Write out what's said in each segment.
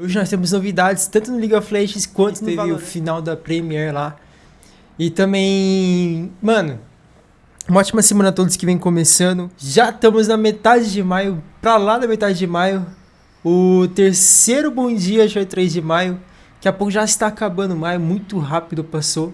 Hoje nós temos novidades tanto no League of Legends quanto no Teve Valorant. o Final da Premier lá. E também, mano, uma ótima semana a todos que vem começando. Já estamos na metade de maio, pra lá da metade de maio. O terceiro bom dia já é 3 de maio. Daqui a pouco já está acabando maio, muito rápido passou.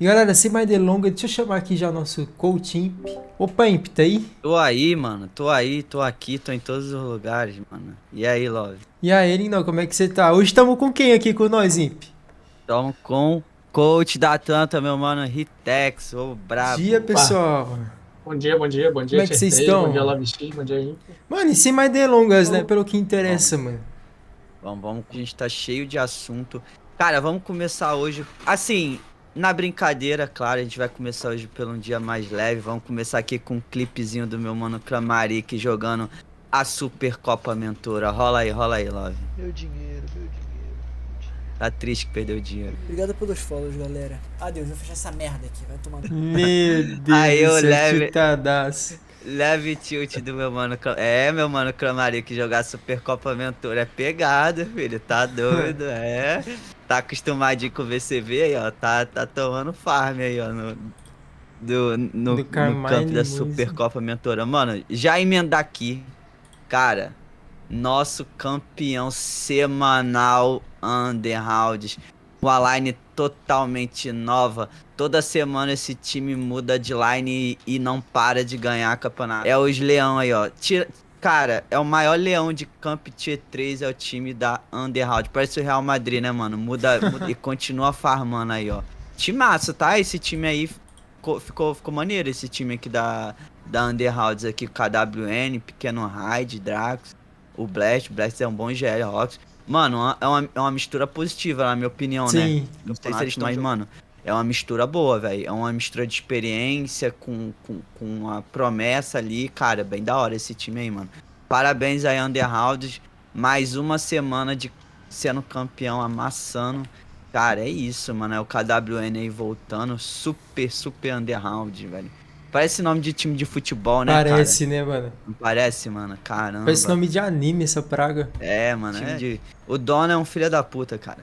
E galera, sem mais delongas, deixa eu chamar aqui já o nosso coach Imp. Opa, Imp, tá aí? Tô aí, mano. Tô aí, tô aqui, tô em todos os lugares, mano. E aí, Love? E aí, lindão, como é que você tá? Hoje estamos com quem aqui com nós, Imp? Tamo com coach da Atlanta, meu mano, Ritex, ô Dia, brabo. Opa, pessoal. bom Como dia, é que Tier vocês 3, bom dia, estão? Love X, bom dia, Imp. Mano, e sem mais delongas, né? Então, Pelo que interessa, Vamos, mano. vamos, a gente tá cheio de assunto. Cara, vamos começar hoje. Assim, na brincadeira, claro, a gente vai começar hoje pelo um dia mais leve. Vamos começar aqui com um clipezinho do meu mano Kramaric jogando a Super Copa Mentora. Rola aí, Love. Meu dinheiro, meu dinheiro. Tá triste que perdeu dinheiro. Obrigado pelos follows, galera. Adeus, vou fechar essa merda aqui, vai tomar. Meu Deus Aí, do ô, céu, leve. chutadaço. Leve tilt do meu mano. Meu mano Kramaric jogar Supercopa Aventura é pegado, filho. Tá doido, é. Tá acostumadinho com o VCV aí, ó. Tá tomando farm aí, ó. Do No campo Carmine da Muzi. Supercopa Mentora. Mano, já emendar aqui, cara. Nosso campeão semanal Underrounds. Uma line totalmente nova. Toda semana esse time muda de line e não para de ganhar campeonato. É os leão aí, ó. Cara, é o maior leão de Camp Tier 3, é o time da Underhound. Parece o Real Madrid, né, mano? Muda e continua farmando aí, ó. Timaço, tá? Esse time aí ficou maneiro, esse time aqui da Underhounds aqui. KWN, Pequeno Raid, Drax, o Blast é um bom GL, Rox. Mano, é uma mistura positiva, na minha opinião, né? Sim. Não sei se eles estão, mas, mano, é uma mistura boa, velho. É uma mistura de experiência com a promessa ali. Cara, bem da hora esse time aí, mano. Parabéns aí, Underhounds. Mais uma semana de sendo campeão, amassando. Cara, é isso, mano. É o KWN aí voltando. Super Underhound, velho. Parece nome de time de futebol, né, Parece, cara? né, mano? Não parece, mano? Caramba. Parece nome de anime essa praga. É, mano. O dono é um filho da puta, cara.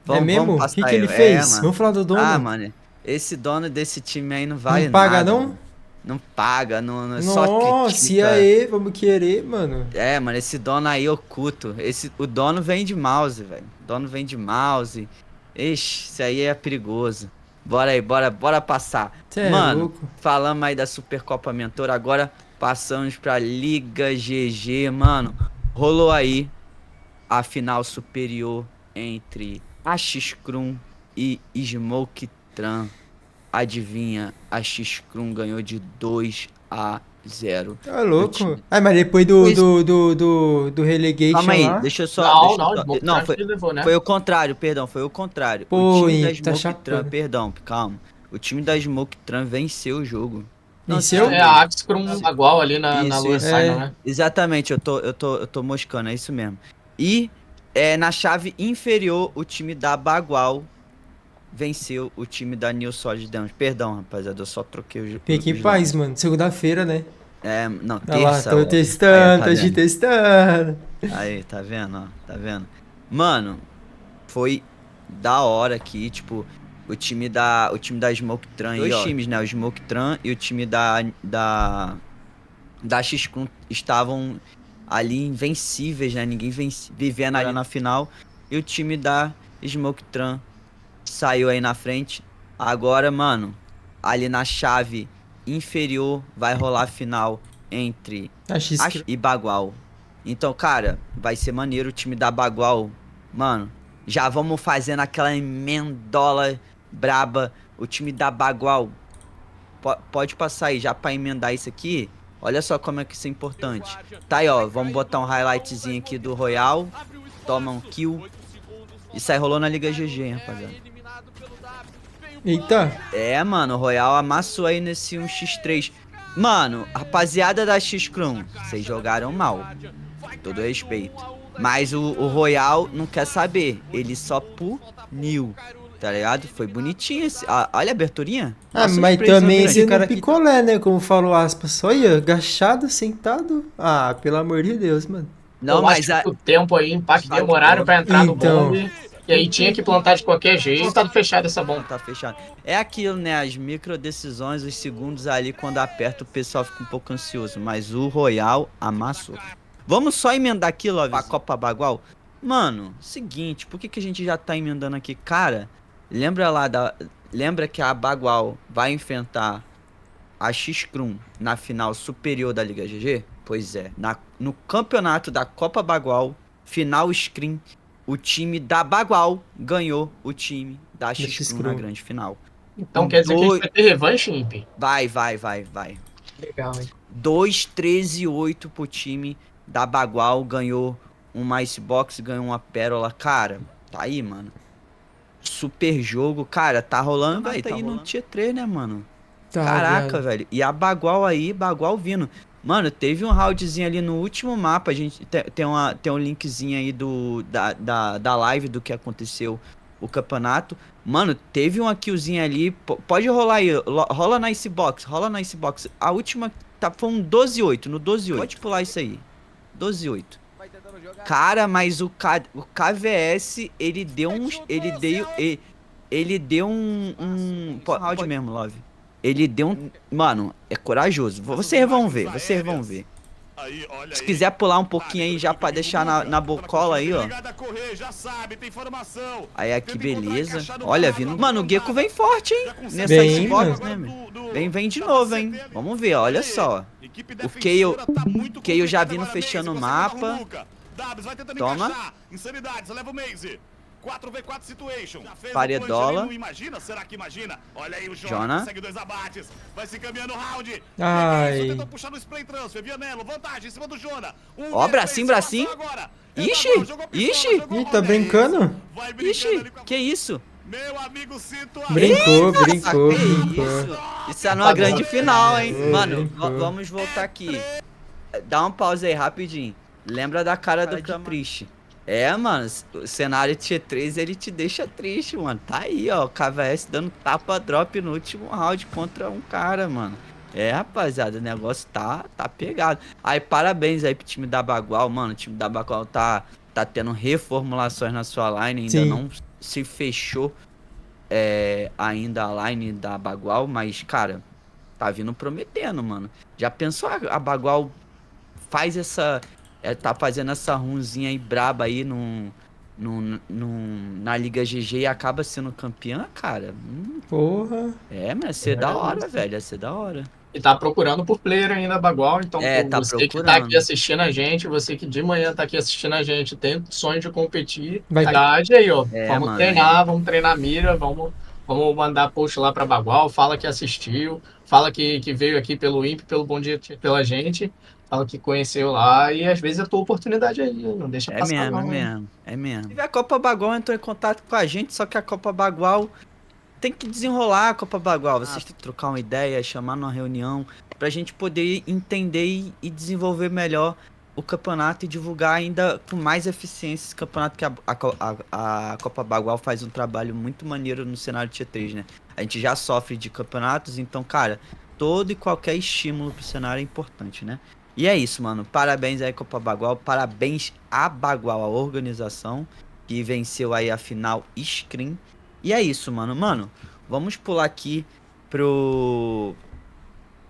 É mesmo? O passar que aí. ele fez? Mano. Vamos falar do dono? Ah, mano, esse dono desse time aí não vale Não paga, nada. não? Mano. Não paga, só Nossa, e critica. aí? Vamos querer, mano. É, mano, esse dono aí oculto. O dono vem de mouse, velho. O dono vem de mouse. Ixi, isso aí é perigoso. Bora aí, bora passar. Cê é Mano, louco. falamos aí da Supercopa Mentor, agora passamos pra Liga GG, mano. Rolou aí a final superior entre a X-Crum e Smoke Tran. Adivinha, a X-Crum ganhou de 2-0. Tá louco. Ah, mas depois do Relegation Calma aí, lá. deixa eu só. Smoke Não, Trap levou, né? foi o contrário, perdão, foi o contrário. Pô, O time da Henrique, tá Smoke Tran, chapando. perdão, calma. O time da Smoke Tran venceu o jogo. Venceu? É a Axe com igual ali na Isso, Lua isso. Final, né? Exatamente, eu tô moscando, é isso mesmo. E na chave inferior, o time da Bagual venceu o time da New Solid Damage. Perdão, rapaziada, eu só troquei Fique em os paz, nomes. mano. Segunda-feira, né? Não, Olha lá, terça. tô ó. testando, Aí, tô te testando. Aí, tá vendo, ó, tá vendo? Mano, foi da hora aqui, tipo, o time da Smoke Tran aí, dois times, né, o Smoke Tran e o time da X-Kun estavam ali invencíveis, né, ninguém vivendo ali na final, e o time da Smoke Tran saiu aí na frente. Agora, mano, ali na chave inferior vai rolar a final entre A X. e Bagual. Então, cara, vai ser maneiro o time da Bagual. Mano, já vamos fazendo aquela emendola braba. O time da Bagual pode passar aí já pra emendar isso aqui. Olha só como é que isso é importante. Tá aí, ó. Vamos botar um highlightzinho aqui do Royal. Toma um kill. Isso aí rolou na Liga GG, hein, rapaziada. Eita. É, mano, o Royal amassou aí nesse 1x3. Mano, rapaziada da X-Crum, vocês jogaram mal. Com todo respeito. Mas o Royal não quer saber. Ele só puniu. Tá ligado? Foi bonitinho esse. Olha a aberturinha. Ah, Nossa, mas expressão também grande. esse cara picolé, né? Como falou aspas. Olha, agachado, sentado. Ah, pelo amor de Deus, mano. Não, Eu mas acho que o tempo aí, impacto demoraram pra entrar no Então. bombe. E aí tinha que plantar de qualquer jeito. Tá fechado essa não bomba. tá fechado. É aquilo, né? As micro decisões, os segundos ali, quando aperta, o pessoal fica um pouco ansioso. Mas o Royal amassou. Vamos só emendar aqui, Love, a Copa Bagual? Mano, seguinte, por que, que a gente já tá emendando aqui? Cara, lembra lá da. Lembra que a Bagual vai enfrentar a X-Crum na final superior da Liga GG? Pois é, no campeonato da Copa Bagual, final Scrim, o time da Bagual ganhou o time da X-Crum na X-Crum. grande final. Então quer dizer que a gente vai ter revanche, Imp? Vai. Legal, hein? 2-13-8 pro time da Bagual, ganhou uma Icebox, ganhou uma Pérola. Cara, tá aí, mano. Super jogo, cara, tá rolando, velho. Tá aí no Tier 3, né, mano? Tá, Caraca, viado. velho. E a Bagual aí, Bagual vindo. Mano, teve um roundzinho ali no último mapa. A gente tem um linkzinho aí da live do que aconteceu o campeonato. Mano, teve uma killzinha ali. Pode rolar aí. Rola na Icebox. Rola na Icebox. A última foi um 12-8. No 12-8. Pode pular isso aí. 12-8. Cara, mas o KVS, ele deu um. Ele deu um round mesmo, Love. Ele deu um. Mano, é corajoso. Vocês vão ver, vocês vão ver. Se quiser pular um pouquinho aí já pra deixar na bocola aí, ó. Aí aqui, beleza. Olha, vindo. Mano, o Gecko vem forte, hein? Nessa Vem, Xbox, mano. né, meu? Vem de novo, hein? Vamos ver, olha só. O Keio já vindo fechando o mapa. Toma. Insanidade, você leva o Maze. 4v4 situation. Paredola. Imagina, será que imagina? Olha aí o Jona. consegue 2 abates. Vai se caminhando o round. Ai. Tentou puxar no spray transfer. Vianello, vantagem em cima do Jona. Ó, bracinho. Ixi, ixi. Ih, tá brincando? Ixi, que isso? Meu amigo Cito. Brincou. Isso é numa grande final, hein? É, Mano, brincou. vamos voltar aqui. Dá uma pausa aí, rapidinho. Lembra da cara do triste. É, mano, o cenário Tier 3, ele te deixa triste, mano. Tá aí, ó, o KVS dando tapa drop no último round contra um cara, mano. É, rapaziada, o negócio tá pegado. Aí, parabéns aí pro time da Bagual, mano. O time da Bagual tá tendo reformulações na sua line, ainda Sim. não se fechou ainda a line da Bagual, mas, cara, tá vindo prometendo, mano. Já pensou a Bagual faz essa... tá fazendo essa runzinha aí braba aí na Liga GG e acaba sendo campeã, cara? Porra. Mas ia ser da hora, velho. Ia ser da hora. E tá procurando por player ainda, Bagual. Então, Tá você que tá procurando. aqui assistindo a gente, você que de manhã tá aqui assistindo a gente, tem sonho de competir, Vai- idade aí, ó. Mano, Vamos treinar a mira, vamos mandar post lá pra Bagual, fala que assistiu, fala que veio aqui pelo IMP, pelo Bom Dia pela gente, fala que conheceu lá, e às vezes é tua oportunidade aí, não deixa passar não, hein? É mesmo. E a Copa Bagual entrou em contato com a gente, só que a Copa Bagual tem que desenrolar a Copa Bagual. Vocês têm que trocar uma ideia, chamar numa reunião, pra gente poder entender e desenvolver melhor o campeonato e divulgar ainda com mais eficiência esse campeonato, que a Copa Bagual faz um trabalho muito maneiro no cenário Tier 3, né? A gente já sofre de campeonatos, então, cara, todo e qualquer estímulo pro cenário é importante, né? E é isso, mano. Parabéns aí, Copa Bagual. Parabéns à Bagual, a organização, que venceu aí a final Scrim. E é isso, mano. Mano, vamos pular aqui pro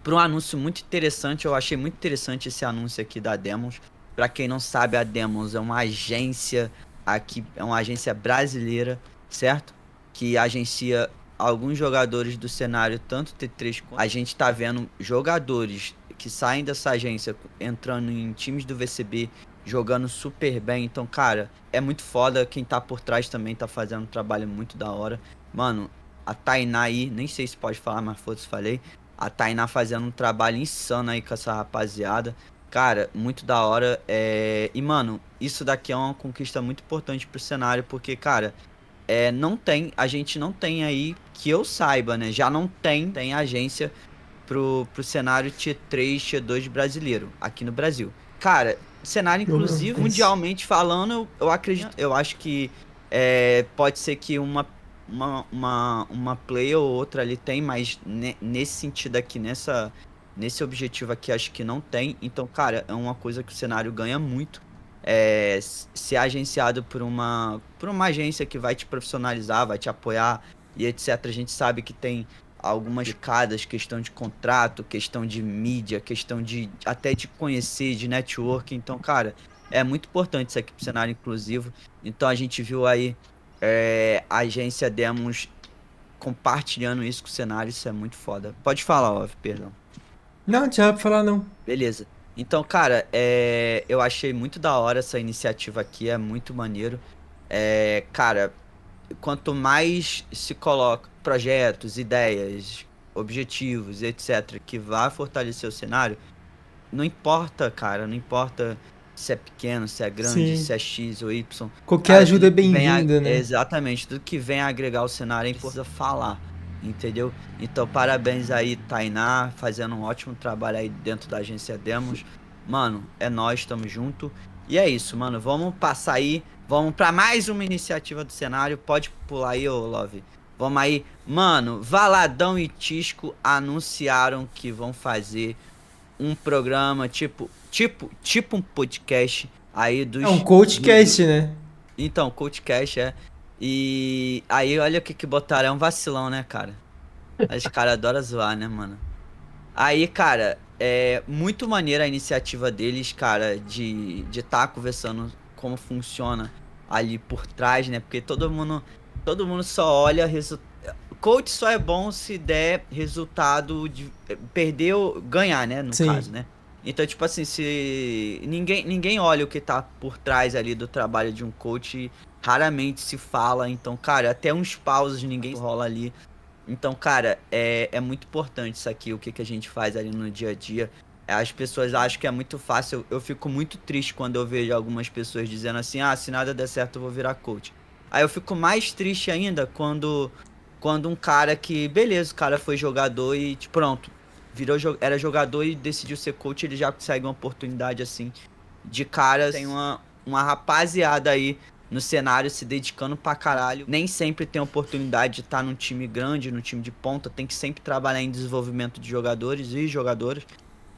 um anúncio muito interessante. Eu achei muito interessante esse anúncio aqui da Demons. Pra quem não sabe, a Demons é uma agência aqui, é uma agência brasileira, certo? Que agencia alguns jogadores do cenário, tanto T3 quanto... A gente tá vendo jogadores que saem dessa agência entrando em times do VCB, jogando super bem. Então, cara, é muito foda. Quem tá por trás também tá fazendo um trabalho muito da hora. Mano, a Tainá aí, nem sei se pode falar, mas foda-se, falei. A Tainá fazendo um trabalho insano aí com essa rapaziada. Cara, muito da hora. E, mano, isso daqui é uma conquista muito importante pro cenário, porque, cara, a gente não tem aí, que eu saiba, né? Já não tem agência pro cenário Tier 3, Tier 2 brasileiro, aqui no Brasil. Cara, cenário, inclusive, mundialmente falando, eu acho que pode ser que uma play ou outra ali tem, mas nesse sentido aqui, nesse objetivo aqui, acho que não tem. Então, cara, é uma coisa que o cenário ganha muito ser agenciado por uma agência que vai te profissionalizar, vai te apoiar e etc. A gente sabe que tem algumas picadas, questão de contrato, questão de mídia, questão de até de conhecer, de network. Então, cara, é muito importante isso aqui pro cenário inclusivo. Então a gente viu aí a agência Demos compartilhando isso com o cenário, isso é muito foda. Pode falar, Ov, perdão. Não, não tinha pra falar não. Beleza. Então, cara, eu achei muito da hora essa iniciativa aqui, é muito maneiro. Cara, quanto mais se coloca projetos, ideias, objetivos, etc., que vá fortalecer o cenário, não importa, cara, não importa se é pequeno, se é grande, Sim. se é X ou Y. Qualquer Cara, ajuda é tudo que vem bem-vinda, né? Exatamente, tudo que vem a agregar o cenário, a gente precisa falar, entendeu? Então, parabéns aí, Tainá, fazendo um ótimo trabalho aí dentro da agência Demos. Mano, é nóis, tamo junto. E é isso, mano, vamos passar aí, vamos pra mais uma iniciativa do cenário. Pode pular aí, ô Love. Vamos aí. Mano, Valadão e Tisco anunciaram que vão fazer um programa, tipo um podcast aí dos... É um coachcast, né? Então, CoachCast E aí, olha o que botaram. É um vacilão, né, cara? Os caras adoram zoar, né, mano? Aí, cara, é muito maneira a iniciativa deles, cara, de tá conversando como funciona ali por trás, né? Porque todo mundo só olha resultado. Coach só é bom se der resultado de perder ou ganhar, né, no Sim. caso, né? Então, tipo assim, se ninguém olha o que tá por trás ali do trabalho de um coach, raramente se fala. Então, cara, até uns pausos ninguém rola ali. Então, cara, é muito importante isso aqui, o que a gente faz ali no dia a dia. As pessoas acham que é muito fácil. Eu fico muito triste quando eu vejo algumas pessoas dizendo assim, ah, se nada der certo eu vou virar coach. Aí eu fico mais triste ainda quando um cara que, beleza, o cara foi jogador e pronto, era jogador e decidiu ser coach, ele já consegue uma oportunidade assim, de cara. Tem uma rapaziada aí no cenário se dedicando pra caralho. Nem sempre tem oportunidade de estar num time grande, num time de ponta. Tem que sempre trabalhar em desenvolvimento de jogadores e jogadoras.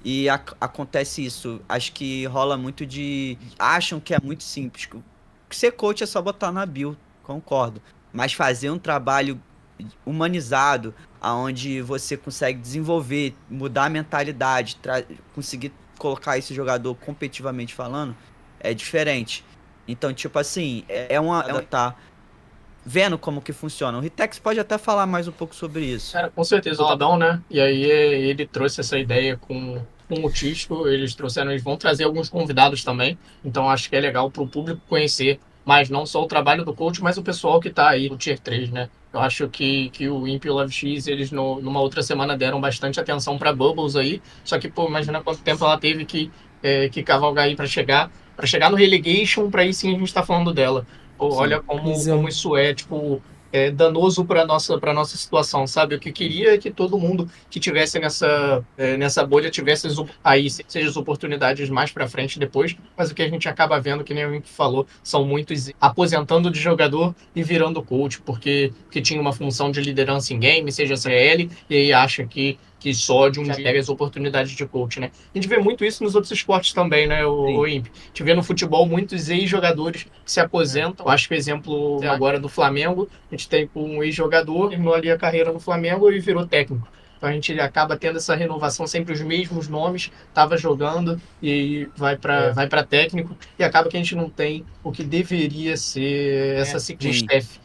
E acontece isso. Acho que rola muito de... Acham que é muito simples. Que ser coach é só botar na bio, concordo. Mas fazer um trabalho humanizado, aonde você consegue desenvolver, mudar a mentalidade, conseguir colocar esse jogador competitivamente falando, é diferente. Então, tipo assim, tá vendo como que funciona. O Ritex pode até falar mais um pouco sobre isso. Cara, com certeza, o Ladão, né? E aí ele trouxe essa ideia com o Tisco, eles vão trazer alguns convidados também, então acho que é legal para o público conhecer, mas não só o trabalho do coach, mas o pessoal que está aí no Tier 3, né? Eu acho que o Imp e o Love X, eles numa outra semana deram bastante atenção para Bubbles aí, só que, pô, imagina quanto tempo ela teve que cavalgar aí para chegar no relegation, para aí sim a gente tá falando dela. Pô, Sim. olha como Visão. isso é, tipo, danoso para nossa situação, sabe? O que queria é que todo mundo que tivesse nessa bolha tivesse aí, seja as oportunidades mais para frente depois, mas o que a gente acaba vendo, que nem o Imp falou, são muitos aposentando de jogador e virando coach, porque tinha uma função de liderança em game, seja CL, e aí acha que só de um dia pega as oportunidades de coach, né? A gente vê muito isso nos outros esportes também, né, o Imp? A gente vê no futebol muitos ex-jogadores que se aposentam. Acho que o exemplo agora do Flamengo, a gente tem um ex-jogador, terminou ali a carreira no Flamengo e virou técnico. Então a gente acaba tendo essa renovação, sempre os mesmos nomes, estava jogando e vai para técnico, e acaba que a gente não tem o que deveria ser essa ciclo staff.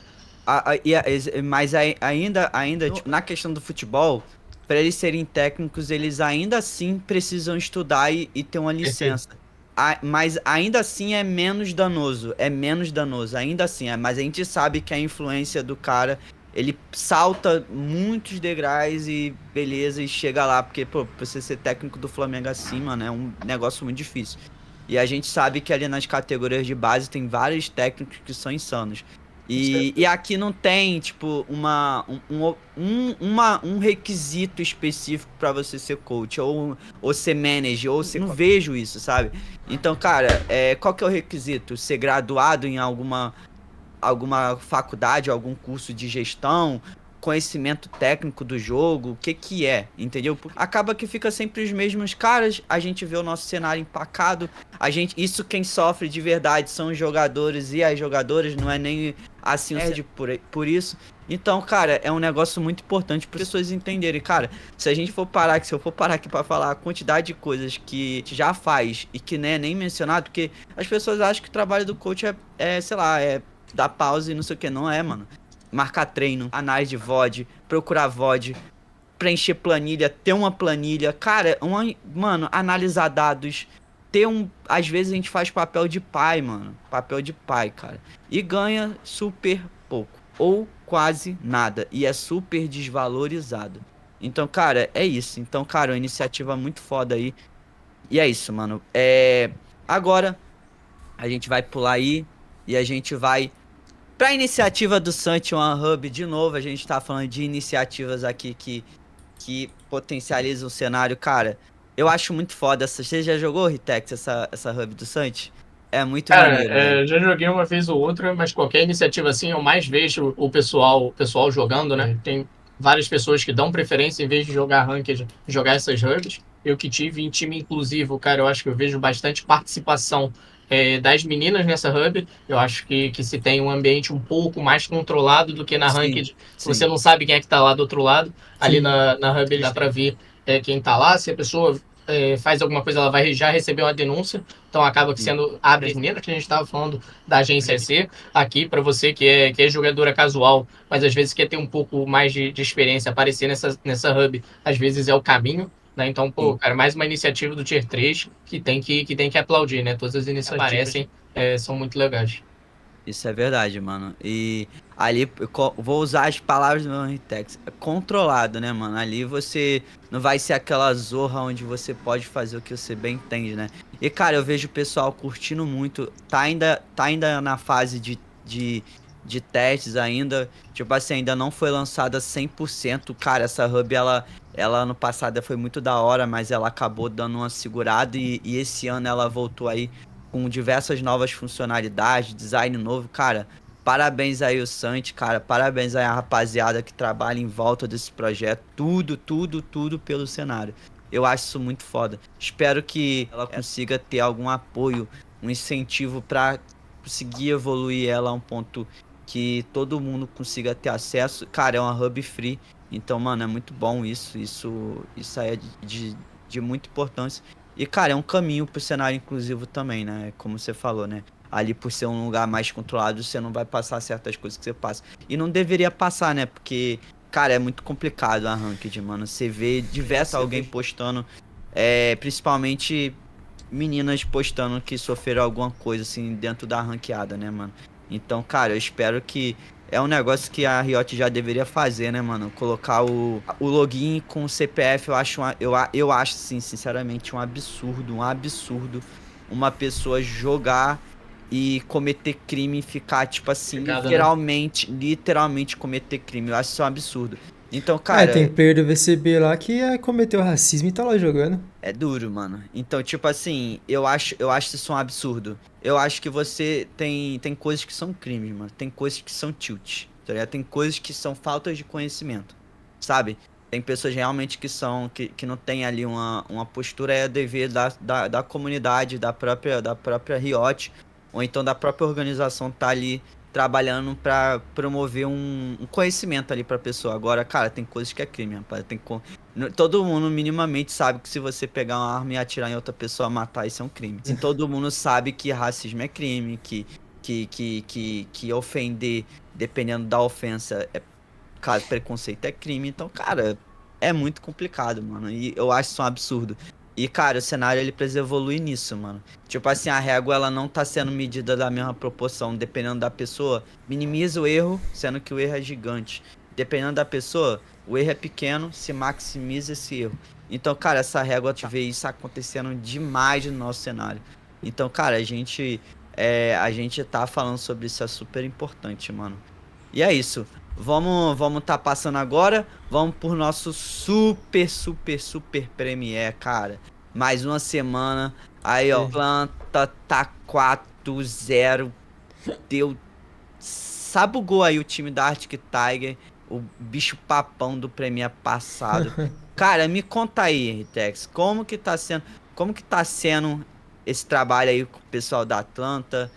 Mas ainda tipo, na questão do futebol, para eles serem técnicos, eles ainda assim precisam estudar e ter uma licença. Mas ainda assim é menos danoso. Ainda assim. Mas a gente sabe que a influência do cara, ele salta muitos degraus e beleza, e chega lá. Porque, pô, pra você ser técnico do Flamengo acima, né, é um negócio muito difícil. E a gente sabe que ali nas categorias de base tem vários técnicos que são insanos. E aqui não tem, tipo, um requisito específico pra você ser coach, ou ser manager, ou ser... Não vejo isso, sabe? Então, cara, qual que é o requisito? Ser graduado em alguma faculdade, algum curso de gestão, conhecimento técnico do jogo, o que que é, entendeu? Acaba que fica sempre os mesmos caras, a gente vê o nosso cenário empacado, isso quem sofre de verdade são os jogadores e as jogadoras, não é nem assim por isso. Então, cara, é um negócio muito importante para as pessoas entenderem, cara, se eu for parar aqui para falar a quantidade de coisas que já faz e que não é nem mencionado, porque as pessoas acham que o trabalho do coach sei lá, é dar pause e não sei o que, não é, mano. Marcar treino, análise de VOD, procurar VOD, preencher planilha, ter uma planilha, cara, mano, analisar dados, às vezes a gente faz papel de pai, mano, papel de pai, cara, e ganha super pouco, ou quase nada, e é super desvalorizado. Então, cara, é isso. Então, cara, uma iniciativa muito foda aí, e é isso, mano. Agora, a gente vai pular aí, e a gente vai pra iniciativa do Santi One Hub, de novo, a gente tá falando de iniciativas aqui que potencializam o cenário. Cara, eu acho muito foda. Você já jogou, Ritex, essa Hub do Santi? É muito maneiro, velho. Já joguei uma vez ou outra, mas qualquer iniciativa assim, eu mais vejo o pessoal jogando, né? Tem várias pessoas que dão preferência, em vez de jogar ranked, jogar essas hubs. Eu que tive em time inclusivo, cara, eu acho que eu vejo bastante participação das meninas nessa hub. Eu acho que se tem um ambiente um pouco mais controlado do que na ranked. Você não sabe quem é que tá lá do outro lado. Ali Sim. na hub dá pra ver quem tá lá, se a pessoa faz alguma coisa, ela vai já receber uma denúncia. Então acaba que sendo abre as meninas, que a gente estava falando da agência C, aqui para você que é jogadora casual, mas às vezes quer ter um pouco mais de experiência, aparecer nessa hub, às vezes é o caminho. Né? Então, pô, cara, mais uma iniciativa do Tier 3 que tem que aplaudir, né? Todas as iniciativas que aparecem são muito legais. Isso é verdade, mano. E ali, vou usar as palavras do meu Ritex. É controlado, né, mano? Ali você não vai ser aquela zorra onde você pode fazer o que você bem entende, né? E, cara, eu vejo o pessoal curtindo muito. Tá ainda na fase de testes ainda. Tipo assim, ainda não foi lançada 100%. Cara, essa hub, ela ano passado foi muito da hora, mas ela acabou dando uma segurada. E esse ano ela voltou aí com diversas novas funcionalidades, design novo, cara. Parabéns aí o Santi, cara. Parabéns aí a rapaziada que trabalha em volta desse projeto. Tudo pelo cenário. Eu acho isso muito foda. Espero que ela consiga ter algum apoio, um incentivo pra conseguir evoluir ela a um ponto que todo mundo consiga ter acesso. Cara, é uma hub free. Então, mano, é muito bom isso. Isso aí é de muita importância. E, cara, é um caminho pro cenário inclusivo também, né? Como você falou, né? Ali, por ser um lugar mais controlado, você não vai passar certas coisas que você passa. E não deveria passar, né? Porque, cara, é muito complicado a ranked, mano. Você vê alguém postando, principalmente meninas postando que sofreram alguma coisa, assim, dentro da ranqueada, né, mano? Então, cara, eu espero que... É um negócio que a Riot já deveria fazer, né, mano? Colocar o login com o CPF, eu acho, assim, sinceramente, um absurdo uma pessoa jogar e cometer crime e ficar, tipo assim, literalmente cometer crime. Eu acho isso um absurdo. Então, cara... tem player do VCB lá que cometeu racismo e tá lá jogando. É duro, mano. Então, tipo assim, eu acho isso um absurdo. Eu acho que você tem coisas que são crimes, mano. Tem coisas que são tilt, tá ligado? Tem coisas que são faltas de conhecimento, sabe? Tem pessoas realmente que não tem ali uma postura dever da comunidade, da própria Riot, ou então da própria organização tá ali trabalhando pra promover um conhecimento ali pra pessoa. Agora, cara, tem coisas que é crime, rapaz. Todo mundo minimamente sabe que se você pegar uma arma e atirar em outra pessoa, matar, isso é um crime. Assim, todo mundo sabe que racismo é crime, que ofender, dependendo da ofensa, caso preconceito é crime. Então, cara, é muito complicado, mano. E eu acho isso um absurdo. E, cara, o cenário, ele precisa evoluir nisso, mano. Tipo assim, a régua, ela não tá sendo medida da mesma proporção. Dependendo da pessoa, minimiza o erro, sendo que o erro é gigante. Dependendo da pessoa, o erro é pequeno, se maximiza esse erro. Então, cara, essa régua, tu vê isso acontecendo demais no nosso cenário. Então, cara, a gente tá falando sobre isso, é super importante, mano. E é isso. Vamos tá passando agora. Vamos por nosso super Premier, cara. Mais uma semana. Aí, ó. Planta tá 4-0. Deu. Sabugou aí o time da Arctic Tiger. o bicho papão do Premier passado. Cara, me conta aí, Ritex, como que tá sendo esse trabalho aí com o pessoal da Atlanta?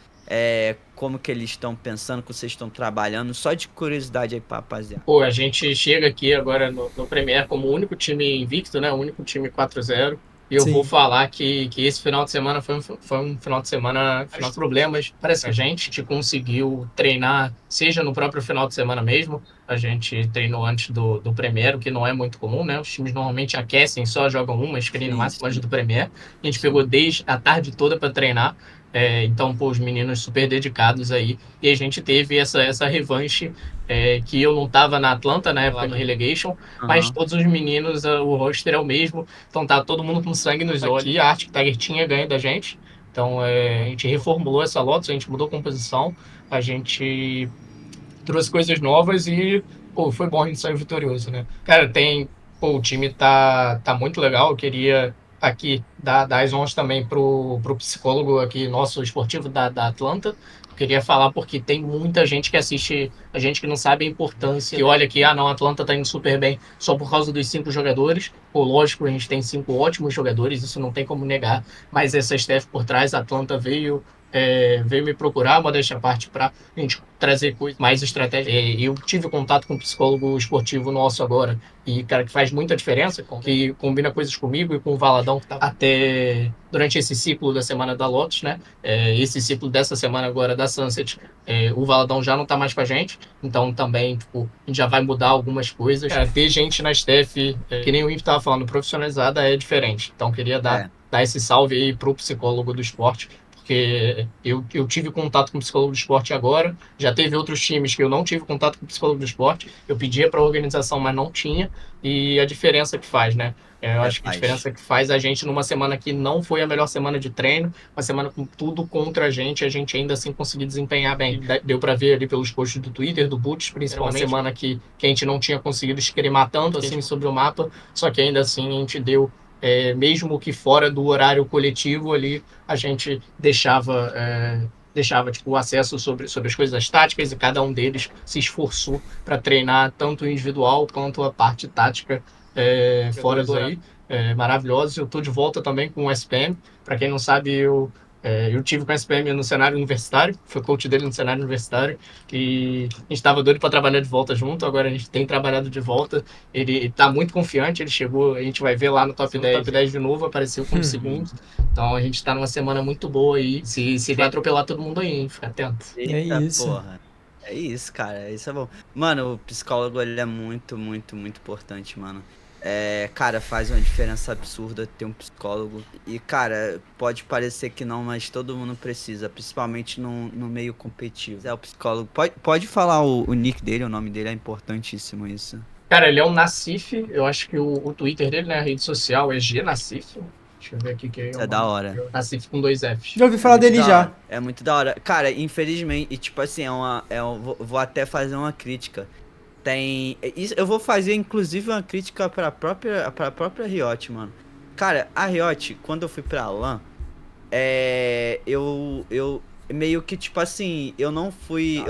Como que eles estão pensando, que vocês estão trabalhando? Só de curiosidade aí pra rapaziada. Pô, a gente chega aqui agora no Premier como o único time invicto, né? O único time 4-0. E eu Sim. vou falar que esse final de semana foi um final de semana de problemas. Parece que a gente conseguiu treinar, seja no próprio final de semana mesmo. A gente treinou antes do Premier, o que não é muito comum, né? Os times normalmente aquecem, só jogam uma screen no Sim, máximo antes sim. do Premier. A gente pegou desde a tarde toda para treinar. Então, pô, os meninos super dedicados aí. E a gente teve essa revanche que eu não estava na Atlanta, né, lá no Relegation, mas Aham. todos os meninos, o roster é o mesmo, então tá todo mundo com sangue nos olhos. E a Arctic Tiger tinha ganho da gente, então a gente reformulou essa Lotus, a gente mudou a composição, a gente trouxe coisas novas e, pô, foi bom a gente sair vitorioso, né? Cara, o time tá muito legal, eu queria aqui dar as honras também pro psicólogo aqui, nosso esportivo da Atlanta. Eu queria falar porque tem muita gente que assiste, a gente que não sabe a importância, que olha que, não, a Atlanta tá indo super bem só por causa dos 5 jogadores. Pô, lógico, a gente tem 5 ótimos jogadores, isso não tem como negar, mas essa staff por trás, a Atlanta veio me procurar, modéstia à parte, para a gente trazer coisas mais estratégicas. Eu tive contato com um psicólogo esportivo nosso agora, e, cara, que faz muita diferença, que combina coisas comigo e com o Valadão, que tá até durante esse ciclo da semana da Lotus, né? Esse ciclo dessa semana agora da Sunset, o Valadão já não tá mais com a gente, então também, tipo, a gente já vai mudar algumas coisas. Ter gente na staff, que nem o Imp tava falando, profissionalizada é diferente. Então, queria dar esse salve aí pro psicólogo do esporte, porque eu tive contato com o psicólogo do esporte agora, já teve outros times que eu não tive contato com o psicólogo do esporte, eu pedia para a organização, mas não tinha, e a diferença que faz, né? Eu acho que a diferença que faz a gente numa semana que não foi a melhor semana de treino, uma semana com tudo contra a gente ainda assim conseguir desempenhar bem. Deu para ver ali pelos posts do Twitter, do Butch, principalmente, uma semana que a gente não tinha conseguido escremar tanto assim sobre o mapa, só que ainda assim a gente deu, mesmo que fora do horário coletivo ali, a gente deixava tipo, o acesso sobre as coisas táticas, e cada um deles se esforçou para treinar tanto o individual quanto a parte tática fora daí. Maravilhosos. Eu estou de volta também com o SPM. Para quem não sabe, eu tive com o SPM no cenário universitário, fui coach dele no cenário universitário, e a gente estava doido para trabalhar de volta junto. Agora a gente tem trabalhado de volta. Ele está muito confiante, ele chegou, a gente vai ver lá no top 10 de novo, apareceu como segundo. Então a gente está numa semana muito boa aí. Se vai atropelar todo mundo aí, hein? Fica atento. Eita, isso. porra. É isso, cara. Isso é bom. Mano, o psicólogo, ele é muito, muito, muito importante, mano. Cara, faz uma diferença absurda ter um psicólogo. E, cara, pode parecer que não, mas todo mundo precisa, principalmente no meio competitivo. O psicólogo. Pode falar o nick dele, o nome dele, é importantíssimo isso. Cara, ele é um Nassif, eu acho que o Twitter dele, né, a rede social é Gnassif. Deixa eu ver aqui que é. Isso é da hora. Nassif com 2 Fs. Já ouvi falar dele já. É muito da hora. Cara, infelizmente, e tipo assim, vou até fazer uma crítica. Eu vou fazer, inclusive, uma crítica pra própria Riot, mano. Cara, a Riot, quando eu fui pra LAN, eu meio que, tipo assim, eu não fui,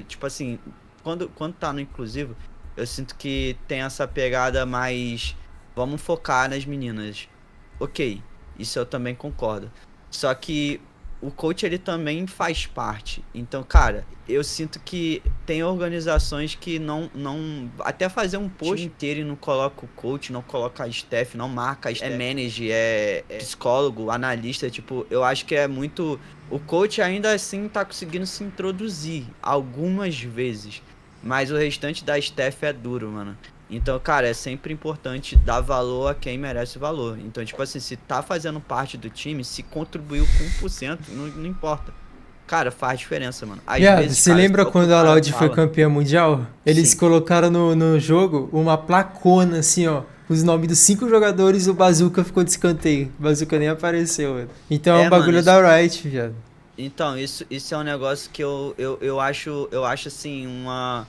tipo assim, quando tá no inclusivo, eu sinto que tem essa pegada mais, vamos focar nas meninas. Ok, isso eu também concordo. Só que o coach, ele também faz parte. Então, cara, eu sinto que tem organizações que não até fazer um post inteiro e não coloca o coach, não coloca a staff, não marca a staff. Manager, psicólogo, analista, tipo, eu acho que é muito... O coach ainda assim tá conseguindo se introduzir algumas vezes, mas o restante da staff é duro, mano. Então, cara, é sempre importante dar valor a quem merece valor. Então, tipo assim, se tá fazendo parte do time, se contribuiu com 1%, não importa. Cara, faz diferença, mano. Às vezes, Você cara, lembra quando a Loud foi fala... campeã mundial? Eles Sim. colocaram no jogo uma placona, assim, ó. Os nomes dos 5 jogadores, o Bazooka ficou de escanteio. O Bazooka nem apareceu, velho. Então é um bagulho, mano, da Riot, viado. Então, isso é um negócio que eu acho assim, uma...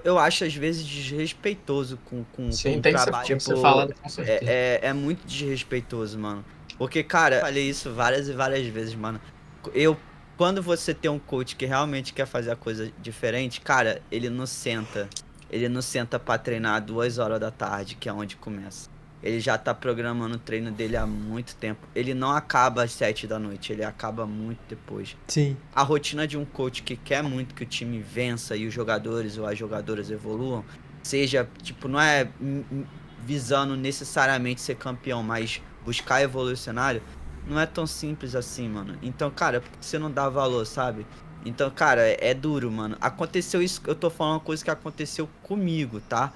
Eu acho, às vezes, desrespeitoso com Sim, o tem trabalho. que ser falado, com certeza. É muito desrespeitoso, mano. Porque, cara, eu falei isso várias e várias vezes, mano. Eu quando você tem um coach que realmente quer fazer a coisa diferente, cara, ele não senta. Ele não senta pra treinar 2 horas da tarde, que é onde começa. Ele já tá programando o treino dele há muito tempo. Ele não acaba às 7 da noite, ele acaba muito depois. Sim. A rotina de um coach que quer muito que o time vença e os jogadores ou as jogadoras evoluam, seja, tipo, não é visando necessariamente ser campeão, mas buscar evoluir o cenário, não é tão simples assim, mano. Então, cara, por que você não dá valor, sabe? Então, cara, é duro, mano. Aconteceu isso, eu tô falando uma coisa que aconteceu comigo, tá?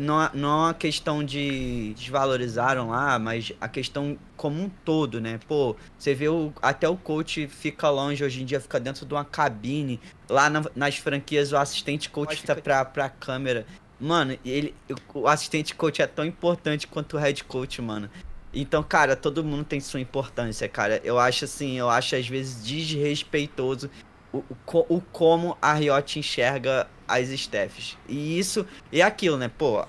Não é uma questão de desvalorizaram lá, mas a questão como um todo, né? Pô, você vê até o coach fica longe, hoje em dia fica dentro de uma cabine. Lá nas franquias o assistente coach fica pra câmera. Mano, o assistente coach é tão importante quanto o head coach, mano. Então, cara, todo mundo tem sua importância, cara. Eu acho assim, eu acho às vezes desrespeitoso o como a Riot enxerga as staffs. E isso é aquilo, né? Pô,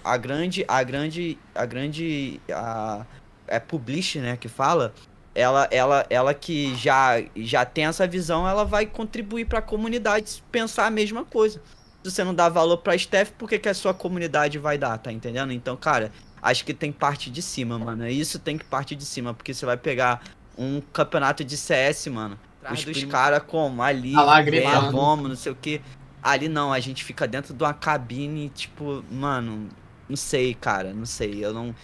é publish, né, que fala, ela que já tem essa visão, ela vai contribuir para a comunidade pensar a mesma coisa. Se você não dá valor pra staff, por que a sua comunidade vai dar, tá entendendo? Então, cara, acho que tem parte de cima, mano. Isso tem que partir de cima, porque você vai pegar um campeonato de CS, mano. Os caras como ali, Tá lá gritando. vamos, não sei o que. Ali não, a gente fica dentro de uma cabine, tipo, mano, não sei, cara, não sei, eu não...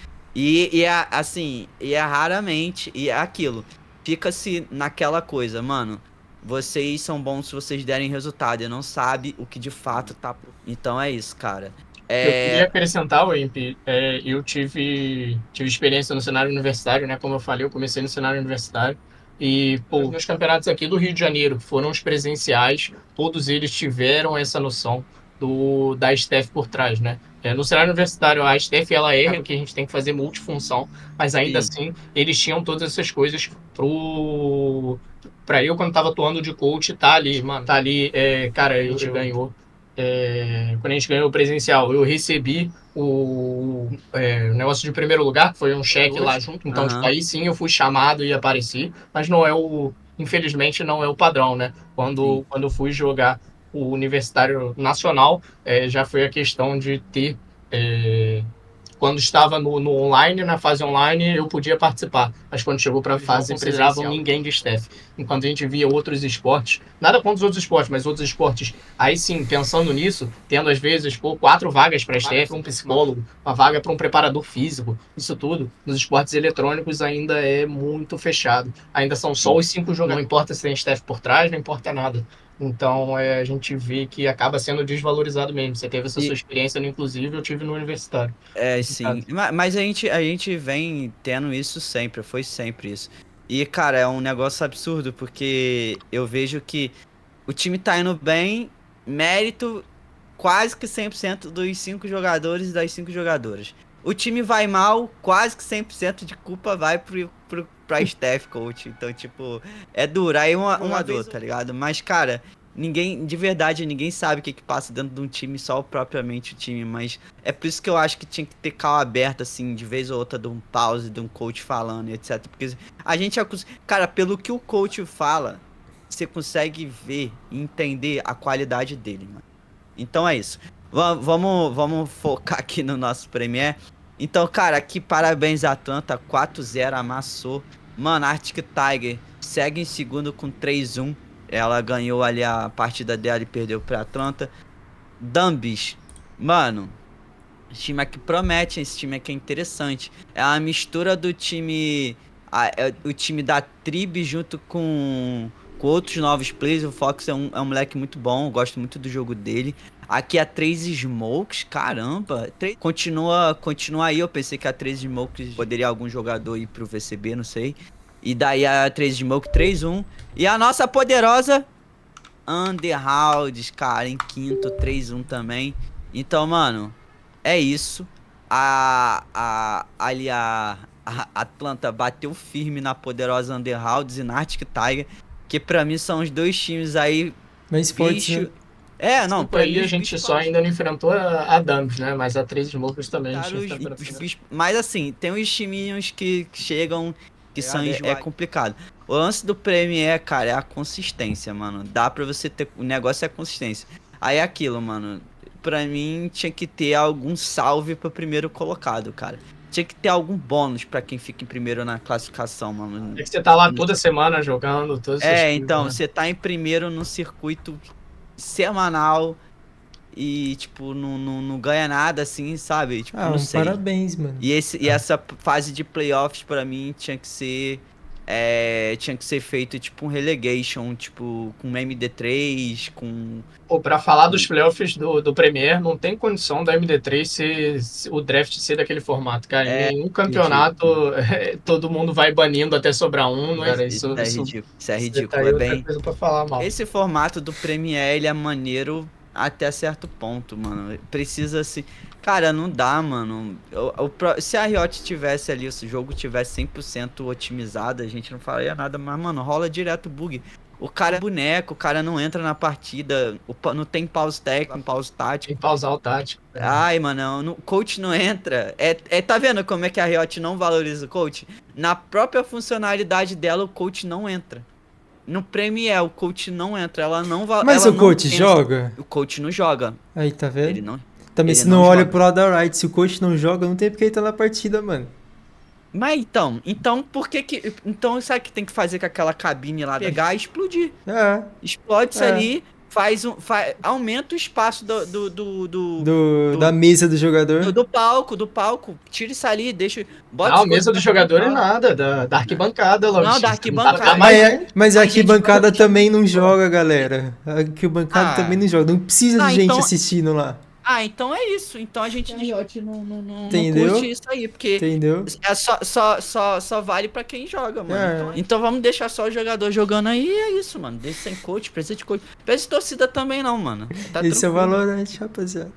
assim, é raramente, e é aquilo, fica-se naquela coisa, mano, vocês são bons se vocês derem resultado, e não sabe o que de fato tá... Então é isso, cara. Eu queria acrescentar, Wimp, eu tive experiência no cenário universitário, né? Como eu falei, eu comecei no cenário universitário. E, pô, meus campeonatos aqui do Rio de Janeiro, que foram os presenciais, todos eles tiveram essa noção da staff por trás, né? No cenário universitário, a staff, ela erra que a gente tem que fazer multifunção, mas ainda assim, eles tinham todas essas coisas pra eu, quando tava atuando de coach, tá ali, mano. Tá ali, cara, a gente ganhou. Quando a gente ganhou o presencial, eu recebi o negócio de primeiro lugar, que foi um cheque lá junto. Então, tipo, aí sim eu fui chamado e apareci, mas não é infelizmente, não é o padrão, né? Quando eu fui jogar o Universitário Nacional, já foi a questão de ter. Quando estava no online, na fase online, eu podia participar. Mas quando chegou para a fase presencial, ninguém de staff. Enquanto a gente via outros esportes, nada contra os outros esportes, mas outros esportes, aí sim, pensando nisso, tendo às vezes 4 vagas para staff, um psicólogo, uma vaga para um preparador físico, isso tudo, nos esportes eletrônicos ainda é muito fechado. Ainda são só os 5 jogadores. Não importa se tem staff por trás, não importa nada. Então, a gente vê que acaba sendo desvalorizado mesmo. Você teve essa sua experiência no inclusive, eu tive no universitário. Sim. Mas a gente vem tendo isso sempre, foi sempre isso. E, cara, é um negócio absurdo, porque eu vejo que o time tá indo bem, mérito quase que 100% dos 5 jogadores e das 5 jogadoras. O time vai mal, quase que 100% de culpa vai pra staff coach. Então, tipo, é duro. Aí uma dor, tá ligado? Mas, cara, de verdade, ninguém sabe o que passa dentro de um time, só propriamente o time. Mas é por isso que eu acho que tinha que ter cal aberto, assim, de vez ou outra, de um pause, de um coach falando, etc. Porque a gente cara, pelo que o coach fala, você consegue ver e entender a qualidade dele, mano. Então é isso. Vamos focar aqui no nosso Premier. Então, cara, aqui parabéns a Atlanta, 4-0, amassou. Mano, Arctic Tiger segue em segundo com 3-1. Ela ganhou ali a partida dela e perdeu pra Atlanta. Dumbis, mano, esse time aqui promete, esse time aqui é interessante. É uma mistura do time... o time da Tribe junto com outros novos players. O Fox é um moleque muito bom, eu gosto muito do jogo dele. Aqui a 3 Smokes, caramba. Continua aí, eu pensei que a 3 Smokes poderia algum jogador ir pro VCB, não sei. E daí a 3 Smoke 3-1. E a nossa poderosa Underhounds, cara, em quinto, 3-1 também. Então, mano, é isso. Ali a Atlanta bateu firme na poderosa Underhounds e na Arctic Tiger, que pra mim são os dois times aí... Mais fortes, né? Não, por aí a gente só ainda não enfrentou a Dumbs, né? Mas a 3 Smokers também a gente Mas assim, tem uns timinhos que chegam, que são complicado. O lance do Premier, cara, é a consistência, mano. Dá pra você ter... O negócio é a consistência. Aí é aquilo, mano. Pra mim, tinha que ter algum salve pro primeiro colocado, cara. Tinha que ter algum bônus pra quem fica em primeiro na classificação, mano. É que você tá lá toda semana jogando, todas essas coisas, Então, né? você tá em primeiro no circuito semanal e, tipo, não ganha nada, assim, sabe? Tipo, Ah, não um sei. parabéns, mano. E essa fase de playoffs, pra mim, tinha que ser feito, tipo, um relegation, tipo, com MD3, com... Pô, pra falar dos playoffs do Premier, não tem condição da MD3 o draft ser daquele formato, cara. Em nenhum campeonato todo mundo vai banindo até sobrar um, cara. Isso é ridículo. Isso é Isso ridículo. daí É é outra bem... coisa pra falar mal. Esse formato do Premier, ele é maneiro até certo ponto, mano. Precisa se... Cara, não dá, mano. Se a Riot tivesse ali, se o jogo tivesse 100% otimizado, a gente não falaria nada. Mas, mano, rola direto bug. O cara é boneco, o cara não entra na partida. Não tem pause técnico, pause tático. Tem que pausar o tático. Ai, mano, o coach não entra. Tá vendo como é que a Riot não valoriza o coach? Na própria funcionalidade dela, o coach não entra. No Premier, o coach não entra, ela não vai. Mas ela o não coach pensa. joga? O coach não joga. Aí, tá vendo? Ele não. Também ele se não não olha joga. pro lado da Riot, se o coach não joga, não tem porque ele tá na partida, mano. Mas então por que que. Então, sabe o que tem que fazer com aquela cabine lá? Pegar e explodir. É, Explode isso É. ali, aumenta o espaço da mesa do jogador. do palco. Tira isso ali, deixa. Bota Não, os mesa dos coisas jogadores pra- nada, da arquibancada, logo. Não, da arquibancada. Mas a A gente arquibancada pode- também não joga, galera. A arquibancada Ah. também não joga. Não precisa Ah, de gente então- assistindo lá. Então é isso. Então a gente não Entendeu? curte isso aí, porque Entendeu? só vale pra quem joga, mano. É. Então vamos deixar só o jogador jogando aí, é isso, mano. Deixa sem coach, precisa de coach. Precisa de torcida também não, mano. Tá Esse é o tranquilo. Valorant, rapaziada.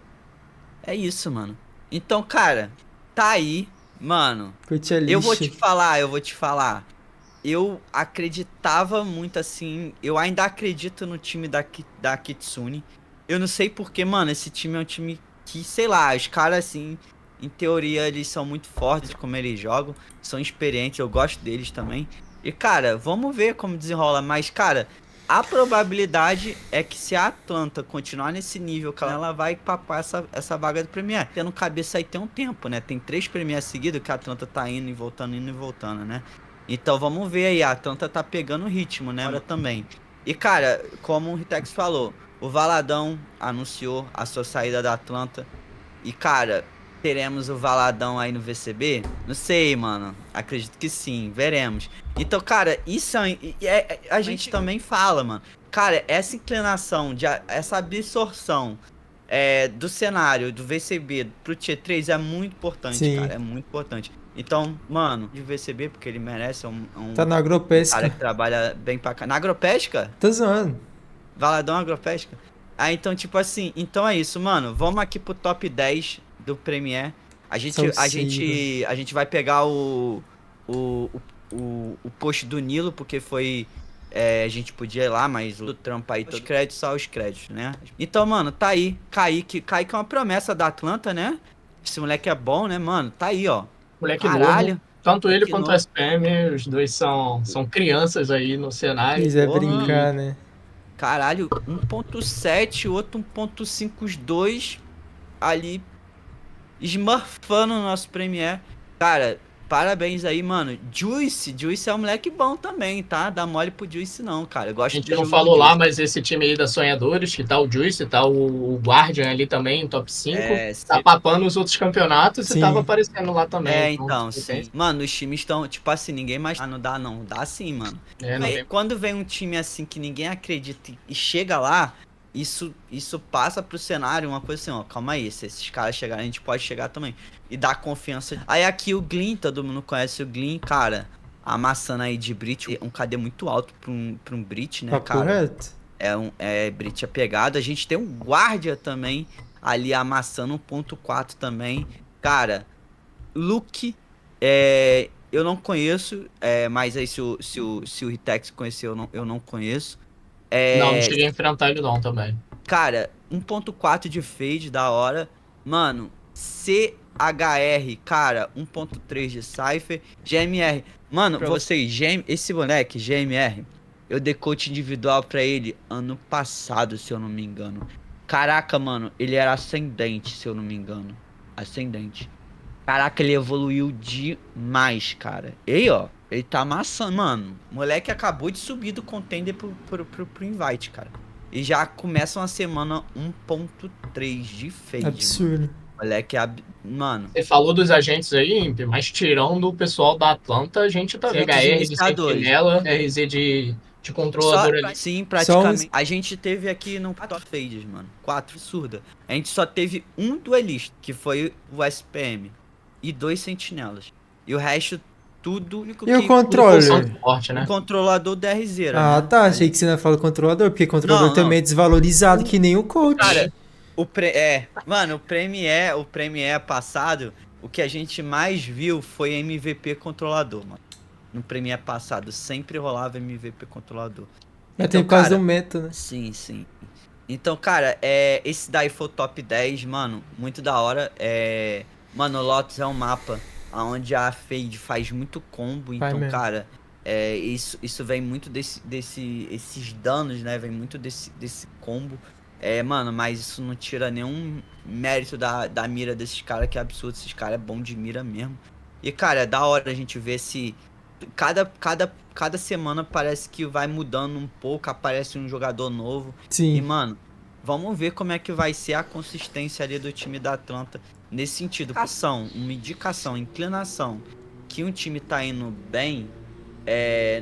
É isso, mano. Então, cara, tá aí, mano. Curte a lixa. Eu vou te falar. Eu acreditava muito assim. Eu ainda acredito no time da Kitsune. Eu não sei porque, mano, esse time é um time que, sei lá, os caras, assim, em teoria, eles são muito fortes como eles jogam. São experientes, eu gosto deles também. E, cara, vamos ver como desenrola. Mas, cara, a probabilidade é que se a Atlanta continuar nesse nível, cara, ela vai papar essa vaga do Premier. Tendo cabeça aí tem um tempo, né? Tem 3 Premier seguidos que a Atlanta tá indo e voltando, né? Então vamos ver aí, a Atlanta tá pegando o ritmo, né? Agora também. E cara, como o Ritex falou, o Valadão anunciou a sua saída da Atlanta. E cara, teremos o Valadão aí no VCB? Não sei, mano. Acredito que sim, veremos. Então, cara, isso a gente também fala, mano. Cara, essa inclinação, essa absorção do cenário do VCB pro Tier 3 é muito importante, Sim. cara. É muito importante. Então, mano, de VCB, porque ele merece, é um Tá na agropesca. cara que trabalha bem pra cá. Na agropesca? Tô zoando. Valadão agropesca? Ah, então, tipo assim, então é isso, mano. Vamos aqui pro top 10 do Premier. A gente vai pegar o post do Nilo, porque foi... a gente podia ir lá, mas o trampo aí, os créditos, só os créditos, né? Então, mano, tá aí. Kaique é uma promessa da Atlanta, né? Esse moleque é bom, né, mano? Tá aí, ó. Moleque Caralho. novo. Tanto ele Moleque quanto novo. o SPM, os dois são crianças aí no cenário. Quiser porra. brincar, né? Caralho, 1.7, outro 1.5, os dois ali smurfando no nosso Premier. Cara, parabéns aí, mano. Juice é um moleque bom também, tá? Dá mole pro Juice não, cara. Eu A gosto gente do não jogo falou do lá, Juice. mas esse time aí da Sonhadores, que tá o Juice, tá o Guardian ali também, top 5, tá papando os outros campeonatos Sim. e tava aparecendo lá também. Então, de sim. repente, Mano, os times estão, tipo assim, ninguém mais... Ah, não dá não. Dá sim, mano. não vem- Quando vem um time assim que ninguém acredita e chega lá, isso passa pro cenário uma coisa assim, ó, calma aí, se esses caras chegarem, a gente pode chegar também. E dá confiança. Aí aqui o Glyn, todo mundo conhece o Glyn, cara, amassando aí de Brit, um KD muito alto pra um Brit, né, Papo cara? reto. Brit é pegado. A gente tem um Guardia também, ali amassando 1.4 também. Cara, Luke, eu não conheço, mas aí se o Ritex conheceu, eu não conheço. Não cheguei a enfrentar ele não também. Cara, 1.4 de fade, da hora. Mano, CHR, cara, 1.3 de Cypher. GMR, Mano, Pra vocês, esse moleque, GMR, eu dei coach individual pra ele ano passado, se eu não me engano. Caraca, mano, ele era ascendente, se eu não me engano. Ascendente. Caraca, ele evoluiu demais, cara. E aí, ó, ele tá amassando, mano. O moleque acabou de subir do contender pro invite, cara. E já começa uma semana 1.3 de fade, mano. Absurdo. Moleque, mano. Você falou dos agentes aí, Imp, mas tirando o pessoal da Atlanta, a gente tá vendo Os RZ de iniciadores. Sentinela, RZ de controlador ali. Sim, Só praticamente. A gente teve aqui no 4 fades, mano. 4 surda. A gente só teve um duelista, que foi o SPM. E 2 sentinelas. E o resto, tudo. E o controller? Forte, né? O controlador da RZ, Ah, né? tá. Achei que você não ia falar controlador, porque controlador Não, também não. é desvalorizado, que nem o coach. Cara, mano, o Premier passado, o que a gente mais viu foi MVP controlador, mano. No Premier passado, sempre rolava MVP controlador. Mas tem por causa cara, do meta, né? Sim, sim. Então, cara, esse daí foi o top 10, mano, muito da hora. Mano, Lotus é um mapa onde a Fade faz muito combo, Vai então, mesmo. cara, isso vem muito esses danos, né? Vem muito desse combo. Mano, mas isso não tira nenhum mérito da mira desses caras, que é absurdo. Esses caras é bom de mira mesmo. E, cara, é da hora a gente ver se cada semana parece que vai mudando um pouco, aparece um jogador novo. E, Sim. mano, vamos ver como é que vai ser a consistência ali do time da Atlanta nesse sentido. Uma indicação, inclinação que um time tá indo bem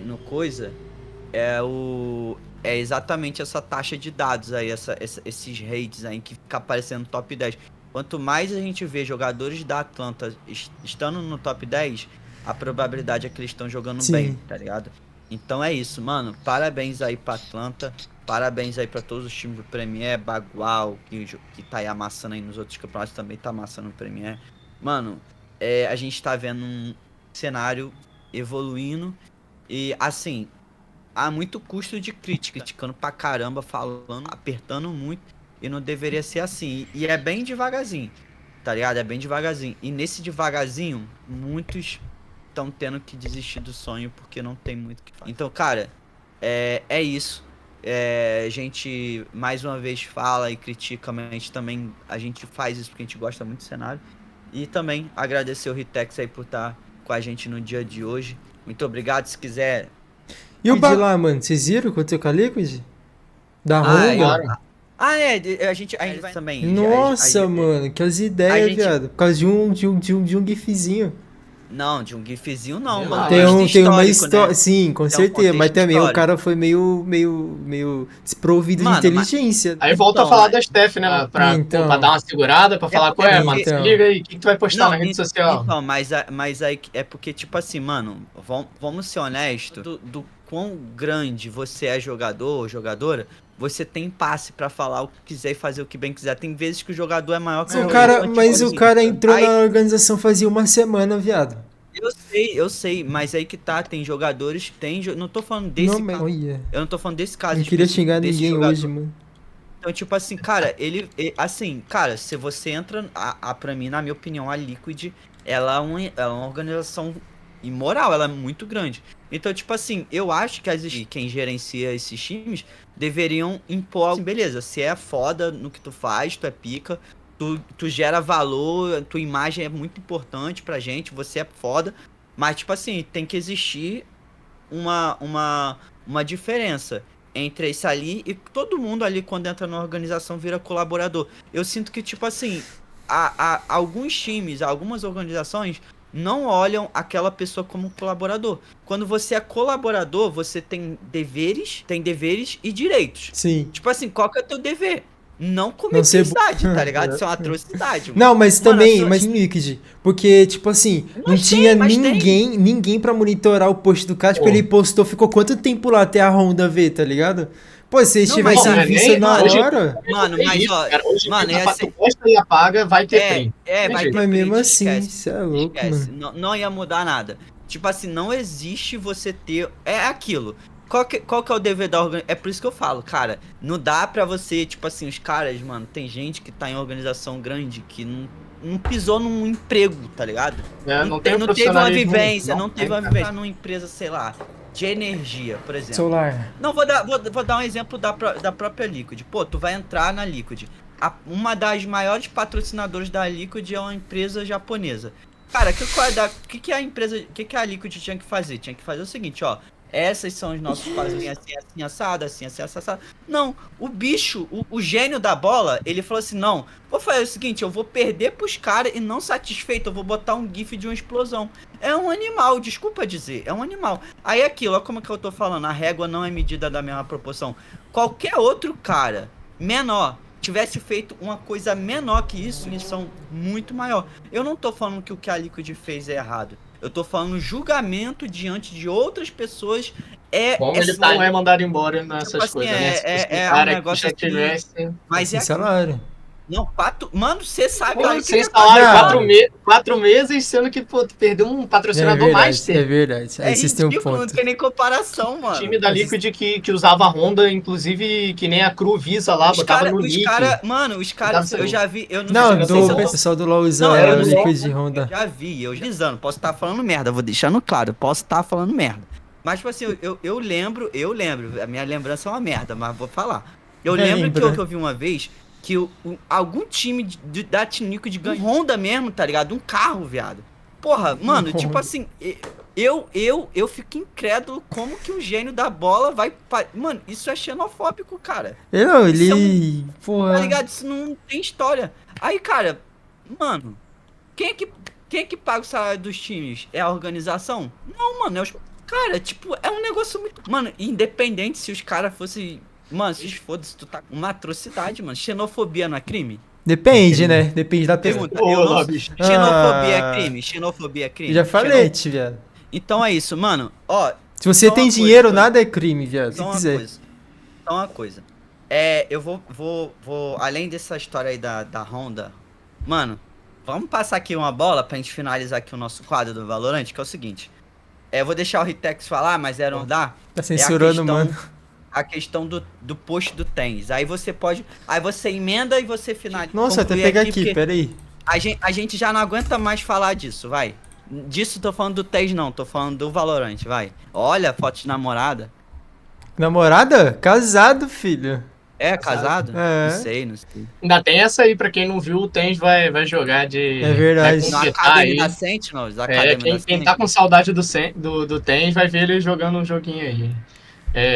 no coisa é exatamente essa taxa de dados aí, esses rates aí que fica aparecendo no top 10. Quanto mais a gente vê jogadores da Atlanta estando no top 10, a probabilidade é que eles estão jogando Sim. bem, tá ligado? Então é isso, mano. Parabéns aí pra Atlanta. Parabéns aí pra todos os times do Premier. Bagual, que tá aí amassando aí nos outros campeonatos, também tá amassando o Premier. Mano, a gente tá vendo um cenário evoluindo. E, assim, há muito custo de crítica. Criticando pra caramba, falando, apertando muito. E não deveria ser assim. E é bem devagarzinho, tá ligado? É bem devagarzinho. E nesse devagarzinho, muitos estão tendo que desistir do sonho porque não tem muito o que fazer. Então, cara, é isso. A gente mais uma vez fala e critica, mas a gente faz isso porque a gente gosta muito do cenário. E também agradecer o Ritex aí por estar com a gente no dia de hoje. Muito obrigado. Se quiser. E o de lá, mano? Vocês viram o que aconteceu com a Liquid? Da Ah, Honda? a gente vai também. Nossa, mano, que as ideias, gente- viado. Por causa de um gifzinho. Não, de um gifzinho não, Sei mano. lá. Tem uma Histórico, história. né? Sim, com Tem um certeza. Mas contexto também o histórico. cara foi meio desprovido Mano, de inteligência. Aí volta Então, a falar da Steph, né? Pra dar uma segurada, pra falar, porque- mano, se então. liga aí, o que tu vai postar Não, na rede social? Então, mas aí é porque, tipo assim, mano, vamos ser honestos, do quão grande você é jogador ou jogadora, você tem passe pra falar o que quiser e fazer o que bem quiser. Tem vezes que o jogador é maior que Mas o cara entrou Aí- na organização fazia uma semana, viado. Eu sei, mas aí que tá, tem jogadores que tem. Não tô falando desse Não, mas caso. olha. Eu não tô falando desse caso. Não queria específico xingar desse ninguém jogador. hoje, mano. Então, tipo assim, cara, assim, cara, se você entra. Pra mim, na minha opinião, a Liquid, ela é uma organização imoral, ela é muito grande. Então, tipo assim, eu acho que quem gerencia esses times deveriam impor, assim, beleza, você é foda no que tu faz, tu é pica, tu gera valor, tua imagem é muito importante pra gente, você é foda, mas, tipo assim, tem que existir uma diferença entre esse ali e todo mundo ali, quando entra na organização, vira colaborador. Eu sinto que, tipo assim, alguns times, algumas organizações não olham aquela pessoa como colaborador. Quando você é colaborador, você tem deveres e direitos. Sim. Tipo assim, qual que é o teu dever? Não Não ser cometer atrocidade, tá ligado? Isso é uma atrocidade. Não, mas Mano, também, a sua- mas Liquid, porque, tipo assim, não Mas tem, tinha mas ninguém pra monitorar o post do cara, tipo, Pô. ele postou, ficou quanto tempo lá até a Honda ver, tá ligado? Pô, se eles Não, tivessem mas visto nem- na hoje- hora, Mano, É mas isso, ó, cara, hoje mano, tu ia ser- posta e apaga, vai ter print. vai ter mas mesmo print, assim, esquece. isso é louco, Esquece. mano. Não ia mudar nada. Tipo assim, não existe você ter. É aquilo. Qual que é o dever da organização? É por isso que eu falo, cara. Não dá pra você, tipo assim, os caras, mano, tem gente que tá em organização grande que não não pisou num emprego, tá ligado? Não tem não teve uma profissionalismo, vivência, não não teve tem, uma cara. vivência numa empresa, sei lá, de energia, por exemplo. Solar. Não, vou dar um exemplo da própria Liquid. Pô, tu vai entrar na Liquid. Uma das maiores patrocinadoras da Liquid é uma empresa japonesa. Cara, que a empresa, que a Liquid tinha que fazer? Tinha que fazer o seguinte, ó. Essas são os nossos quadrinhos assim, assado, assim, assado. Não, o bicho, o gênio da bola, ele falou assim, não, vou fazer o seguinte, eu vou perder pros caras e não satisfeito, eu vou botar um gif de uma explosão. É um animal, desculpa dizer, é um animal. Aí aquilo, ó como que eu tô falando, a régua não é medida da mesma proporção. Qualquer outro cara, menor, tivesse feito uma coisa menor que isso, missão muito maior. Eu não tô falando que o que a Liquid fez é errado. Eu tô falando julgamento diante de outras pessoas Como ele não é mandado embora nessas tipo assim, coisas, né? Se fosse é um cara negócio que já assim, tivesse... mas Sem é salário. não, mano, você sabe Pô, olha, sem que salário, Não. 4 meses, sendo que, pô, tu perdeu um patrocinador É master. verdade. Aí é vocês têm um ridículo, não ponto. tem nem comparação, mano. Time da Liquid que usava a Honda, inclusive, que nem a Cru Visa lá, botava no nick. Mano, os caras, eu já vi, eu não Não, sei se eu tô... pessoal do LoL usa Não, eu não sei. Liquid de Honda. Eu já vi, eu já avisando, posso estar falando merda, vou deixando claro, posso estar falando merda. Mas, tipo assim, eu lembro, a minha lembrança é uma merda, mas vou falar. Eu lembro que eu vi uma vez que algum time da Team Liquid ganhou Honda mesmo, tá ligado? Um carro, viado. Porra, mano, tipo assim, eu fico incrédulo como que o gênio da bola vai... Mano, isso é xenofóbico, cara. Ele... Porra... Tá ligado? Isso não tem história. Aí, cara, mano, quem é que paga o salário dos times? É a organização? Não, mano, é os... Cara, tipo, é um negócio muito... Mano, independente se os caras fossem... Mano, se foda-se, tu tá com uma atrocidade, mano. Xenofobia não é crime? Depende, né? Depende da pessoa. Pergunta, eu não... Lobby. Xenofobia é crime? Xenofobia é crime? Já falei, viado. Então é isso, mano. Ó, Se você só tem uma dinheiro, coisa, nada é crime, viado. Se Só quiser. uma coisa. Eu vou... Além dessa história aí da Honda, mano, vamos passar aqui uma bola pra gente finalizar aqui o nosso quadro do Valorant, que é o seguinte. Eu vou deixar o Ritex falar, mas não dá. Tá censurando, mano. A questão do post do tênis. Aí você pode... Aí você emenda e você finaliza. Nossa, até pegar aqui, peraí. A gente já não aguenta mais falar disso, vai. Disso tô falando do tênis não, tô falando do Valorant, vai. Olha, foto de namorada. Namorada? Casado, filho. É, casado? É. Não sei. Ainda tem essa aí, pra quem não viu, o Tens vai jogar de... É verdade. vai Na completar Academy aí. da Sentinels, da Academy da Quem Sentinels. tá com saudade do Tens vai ver ele jogando um joguinho aí.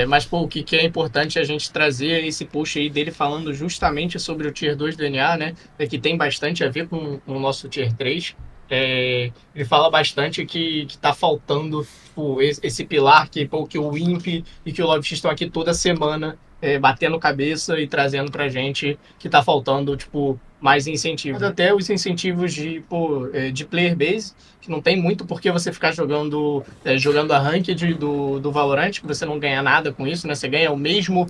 Mas, pô, o que é importante a gente trazer esse post aí dele falando justamente sobre o Tier 2 do NA, né? Que tem bastante a ver com o nosso Tier 3. Ele fala bastante que tá faltando tipo, esse pilar que o Imp e que o LoveX estão aqui toda semana batendo cabeça e trazendo pra gente que tá faltando, tipo, mais incentivos. Até os incentivos de player base, que não tem muito por que você ficar jogando a ranked do Valorant, que você não ganha nada com isso, né? Você ganha o mesmo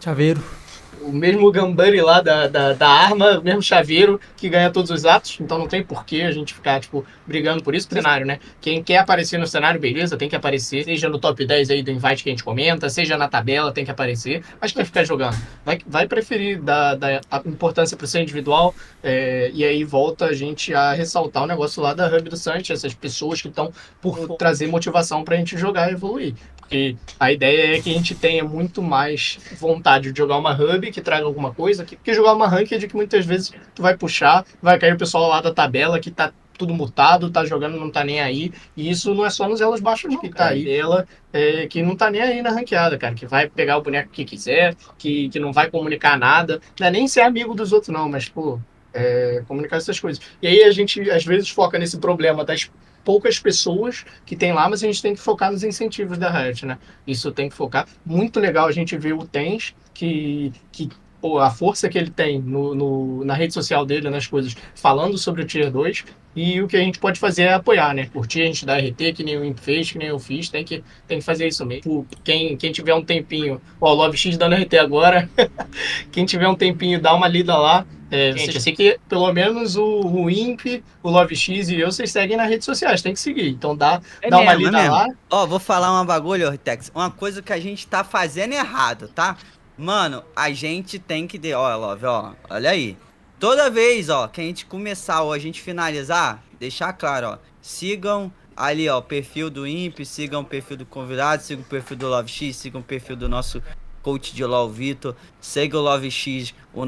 Gambari lá da arma, o mesmo chaveiro que ganha todos os atos, então não tem porquê a gente ficar, tipo, brigando por isso pro cenário, né? Quem quer aparecer no cenário, beleza, tem que aparecer, seja no top 10 aí do invite que a gente comenta, seja na tabela, tem que aparecer, mas quem ficar jogando vai preferir dar a importância pro seu individual, e aí volta a gente a ressaltar o negócio lá da Hub do Santos, essas pessoas que estão por trazer motivação pra gente jogar e evoluir. Porque a ideia é que a gente tenha muito mais vontade de jogar uma hub que traga alguma coisa, que jogar uma ranked que muitas vezes tu vai puxar, vai cair o pessoal lá da tabela que tá tudo mutado, tá jogando, não tá nem aí. E isso não é só nos elos baixos, não. Que tá aí ela que não tá nem aí na ranqueada, cara. Que vai pegar o boneco que quiser, que não vai comunicar nada. Não é nem ser amigo dos outros, não, mas, pô, comunicar essas coisas. E aí a gente, às vezes, foca nesse problema das poucas pessoas que tem lá, mas a gente tem que focar nos incentivos da Riot, né? Isso tem que focar. Muito legal a gente ver o Tens, que pô, a força que ele tem na rede social dele, nas coisas, falando sobre o Tier 2, e o que a gente pode fazer é apoiar, né? Curtir, a gente dá RT, que nem o Imp fez, que nem eu fiz, tem que fazer isso mesmo. Quem tiver um tempinho, ó, o LoveX dando RT agora, quem tiver um tempinho, dá uma lida lá. Gente, eu sei que pelo menos o Imp, o LoveX e eu, vocês seguem nas redes sociais, tem que seguir. Então dá uma lida lá. Ó, vou falar uma bagulho, Ritex. Uma coisa que a gente tá fazendo errado, tá? Mano, a gente tem que... Ó, Love, ó, olha aí. toda vez, ó, que a gente começar ou a gente finalizar, deixar claro, ó, sigam ali, ó, o perfil do Imp, sigam o perfil do convidado, sigam o perfil do Love X, sigam o perfil do nosso coach de LoL, Vitor, siga o Love X, o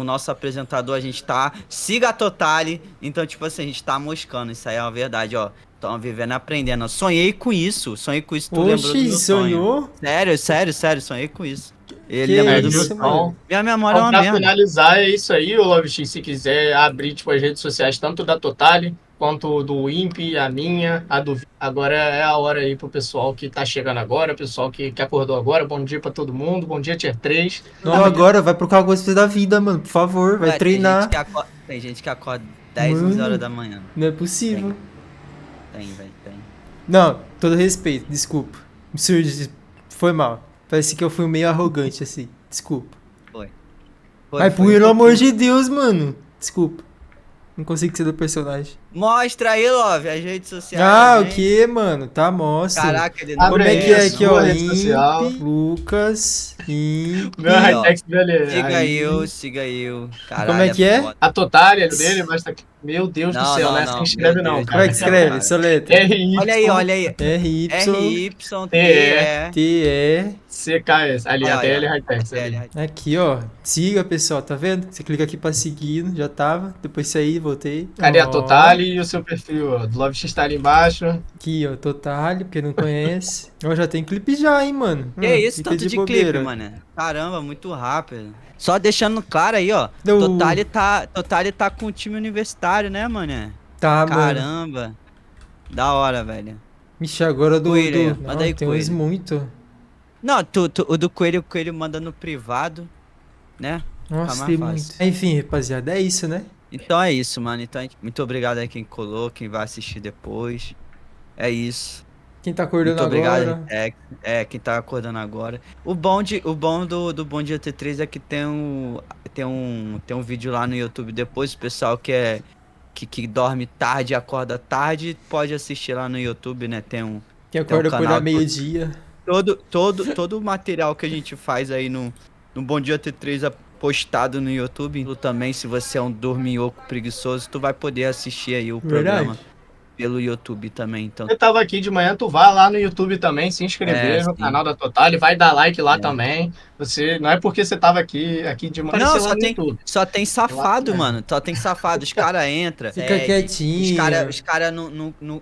nosso apresentador, a gente tá, siga a Totali, então, tipo assim, a gente tá moscando, isso aí é uma verdade, ó. Estão vivendo e aprendendo. Sonhei com isso, tu lembrou do Oxi, meu sonho. sonhou? Sério, sonhei com isso. Ele Que lembrou do meu isso, sonho. mano? Minha memória é Então, uma pra merda. finalizar, é isso aí, o Love X, se quiser abrir tipo, as redes sociais, tanto da Totali, quanto do Imp, a minha, a do... Agora é a hora aí pro pessoal que tá chegando agora, pessoal que acordou agora, bom dia pra todo mundo, bom dia, Tier 3. Não, agora vai procurar alguma coisa da vida, mano, por favor, vai Ué, treinar. Tem gente que acorda 10, Mano. 11 horas da manhã. Não é possível. Tem, velho, tem. Não, todo respeito, desculpa. Foi mal. Parece que eu fui meio arrogante, assim. Desculpa. Foi Mas um pelo amor pouquinho. de Deus, mano. Desculpa. Não consigo ser do personagem. Mostra aí, Love, as redes sociais. Ah, o gente. que, mano? Tá, mostra. Caraca, ele não Como Abre é que é aí a aqui, ó? sua rede social. Imp, Lucas, Imp. Meu Ih, ó. high-tech dele. Siga eu. Caralho, Como é que é? foda. A Totali dele, mas tá aqui. Meu Deus do céu, né? Se inscreve meu não, Deus. cara. Como é que escreve? Cara. Soleta. RY. Olha aí. RY, RYTE. TE. CKS. Ali, Olha a aí, TL ó. Hightech. ali. Aqui, ó. Siga, pessoal, tá vendo? Você clica aqui pra seguir, já tava. Depois saí, voltei. Cadê Ó, a Totali e o seu perfil? Ó, do Love X tá ali embaixo. Aqui, ó, Totali, porque não conhece. Ó, já tem clipe já, hein, mano. Que isso, fica tanto de bobeira. clipe, mano. Caramba, muito rápido. Só deixando claro aí, ó. Do- Totali tá com o time universitário, né, mano? Tá, mano. Caramba. Da hora, velho. Vixe, agora do... Coelho aí, ó. Não, Manda aí, tem uns Coelho. muito. Não, o do Coelho, o Coelho manda no privado, né? Nossa, mais tem fácil. muito. Enfim, rapaziada, é isso, né? Então é isso, mano. Então, muito obrigado aí quem colou, quem vai assistir depois. É isso. Quem tá acordando Muito obrigado. agora. Quem tá acordando agora. O bom do Bom Dia T3 é que tem um vídeo lá no YouTube depois, o pessoal que dorme tarde e acorda tarde, pode assistir lá no YouTube, né? Quem acorda por canal lá meio-dia. todo o material que a gente faz aí no Bom Dia T3 é postado no YouTube. Tu também, se você é um dorminhoco preguiçoso, tu vai poder assistir aí o programa Verdade. pelo YouTube também. Então, Você tava aqui de manhã, tu vai lá no YouTube também, se inscrever no sim. canal da Totali, vai dar like lá É. também. Você, não é porque você tava aqui de manhã, Não, apareceu lá no YouTube. só tem safado, Lá, mano. Só tem safado. Os caras entram. Fica quietinho. Os cara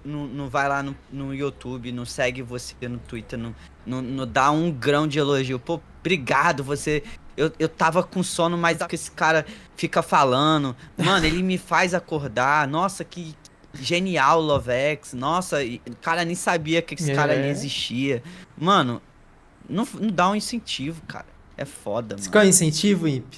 não vai lá no YouTube, não segue você no Twitter, não dá um grão de elogio. Pô, obrigado, você. Eu tava com sono, mas que esse cara fica falando. Mano, ele me faz acordar. Nossa, que genial, Lovex. Nossa, o cara nem sabia que esse cara ali existia. Mano, não dá um incentivo, cara. É foda, Você mano. quer um incentivo, Imp?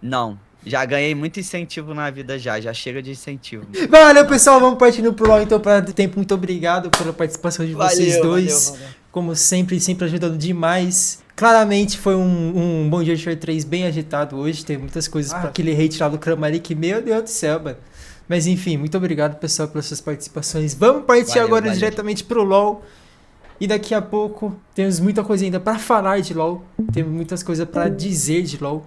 Não, já ganhei muito incentivo na vida já chega de incentivo. Valeu, pessoal. Vamos partindo pro LoL, então, para do tempo. Muito obrigado pela participação de vocês dois. valeu. Como sempre ajudando demais. Claramente foi um Bom Dia Tier 3 bem agitado hoje. Tem muitas coisas pra aquele hate lá do Cramari que, meu Deus do céu, mano. Mas enfim, muito obrigado, pessoal, pelas suas participações. Vamos partir agora diretamente pro LoL. E daqui a pouco temos muita coisa ainda pra falar de LoL. Temos muitas coisas pra dizer de LoL.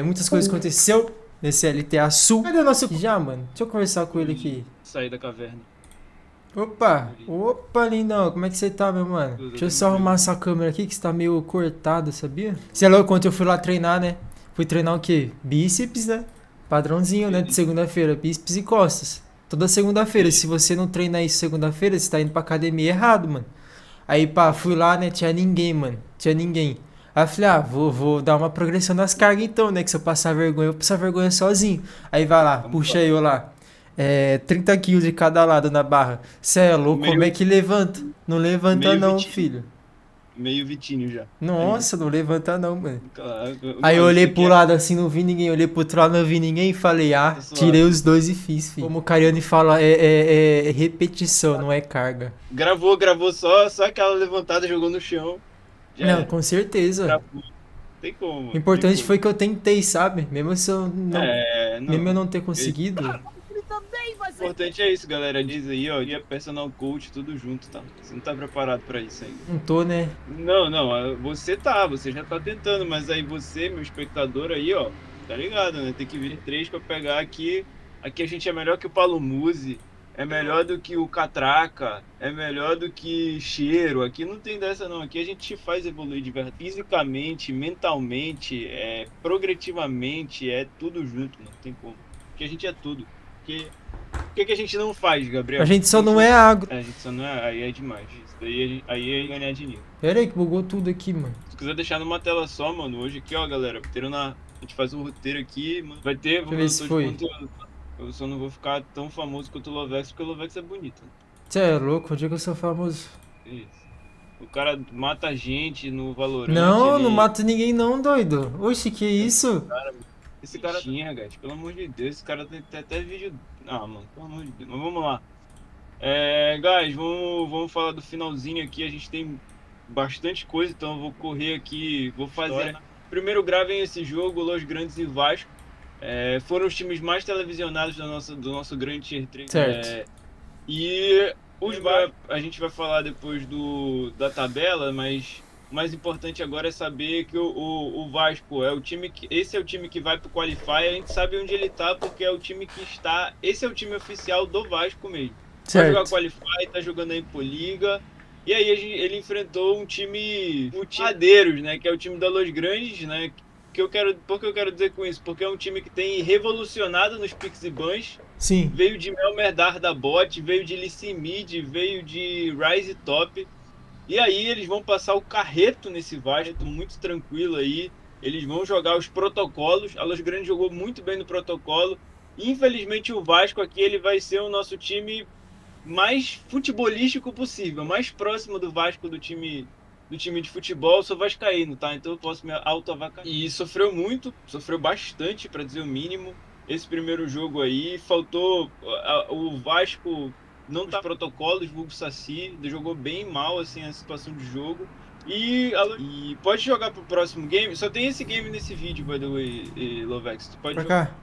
Muitas coisas aconteceu nesse LTA Sul. Cadê o nosso... Já, mano. Deixa eu conversar com ele aqui. Sair da caverna. Opa, lindão, como é que você tá, meu mano? Deixa eu só arrumar essa câmera aqui que você tá meio cortado, sabia? Você é louco, quando eu fui lá treinar, né? Fui treinar o quê? Bíceps, né? Padrãozinho, né? De segunda-feira, bíceps e costas. Toda segunda-feira, se você não treinar isso segunda-feira, você tá indo pra academia errado, mano. Aí, pá, fui lá, né? Tinha ninguém, mano. Tinha ninguém. Aí eu falei, vou dar uma progressão nas cargas então, né? Que se eu passar vergonha, eu vou passar vergonha sozinho. Aí vai lá, puxa eu lá. 30 quilos de cada lado na barra. Cê é louco, como é que levanta? Não levanta meio não, Vitinho. filho. Meio Vitinho já. Nossa, não levanta não, mano. Claro, Aí eu mano, olhei você pro quer- lado assim, não vi ninguém. Olhei pro outro lado, não vi ninguém e falei, suave. tirei os dois e fiz, filho. Como o Cariani fala, é repetição, não é carga. Gravou só aquela levantada, jogou no chão. Já Não, era. com certeza. Gravou. Tem como. O importante tem foi que eu tentei, sabe? Mesmo se eu não, como. mesmo eu não ter conseguido. O importante é isso, galera. Diz aí, ó. E a personal coach, tudo junto, tá? Você não tá preparado pra isso ainda. Não tô, né? Não, você já tá tentando, mas aí você, meu espectador aí, ó, Tá ligado, né? Tem que vir 3 pra pegar aqui. Aqui a gente é melhor que o Palomuse, é melhor do que o Catraca, é melhor do que Cheiro. Aqui não tem dessa não. Aqui a gente te faz evoluir de verdade. Fisicamente, mentalmente, progressivamente, é tudo junto, não tem como. Porque a gente é tudo. Porque o que a gente não faz, Gabriel? A gente só não é agro. A gente só não é. Aí é demais. Isso daí aí é ganhar dinheiro. Pera aí que bugou tudo aqui, mano. Se quiser deixar numa tela só, mano, hoje aqui, ó, galera, a gente faz um roteiro aqui, mano, vai ter Deixa eu ver se foi. conteúdo. Eu só não vou ficar tão famoso quanto o Lovex, porque o Lovex é bonito. Cê é louco, onde é que eu sou famoso? Isso. O cara mata gente no Valorant. Não, ele... não mato ninguém não, doido. Oxe, que isso? Esse cara tinha, guys, pelo amor de Deus, esse cara tem até vídeo... Ah, mano, pelo amor de Deus. Mas vamos lá. Guys, vamos falar do finalzinho aqui, a gente tem bastante coisa, então eu vou correr aqui, vou fazer... Primeiro gravem esse jogo, Los Grandes e Vasco. Foram os times mais televisionados do nosso grande Tier 3. Certo. E a gente vai falar depois da tabela, mas o mais importante agora é saber que o Vasco é o time que... Esse é o time que vai pro Qualify, a gente sabe onde ele tá, porque é o time que está... Esse é o time oficial do Vasco mesmo. Vai jogar Qualify, tá jogando aí por Liga. E aí ele enfrentou um time Multimadeiros, né? Que é o time da Los Grandes, né? Por que eu quero dizer com isso? Porque é um time que tem revolucionado nos picks e bans. Sim. Veio de Melmerdar da bot, veio de Lissimid, veio de Rise Top. E aí eles vão passar o carreto nesse Vasco, muito tranquilo aí. Eles vão jogar os protocolos. A Los Grandes jogou muito bem no protocolo. Infelizmente o Vasco aqui ele vai ser o nosso time mais futebolístico possível, mais próximo do Vasco do time de futebol. Eu sou vascaíno, tá? Então eu posso me auto-avacalhar. E sofreu bastante, para dizer o mínimo. Esse primeiro jogo aí, faltou o Vasco não tá protocolos, vulgo Saci, jogou bem mal assim a situação de jogo. E pode jogar pro próximo game. Só tem esse game nesse vídeo, by the way, Lovex. Tu pode Pra jogar? cá?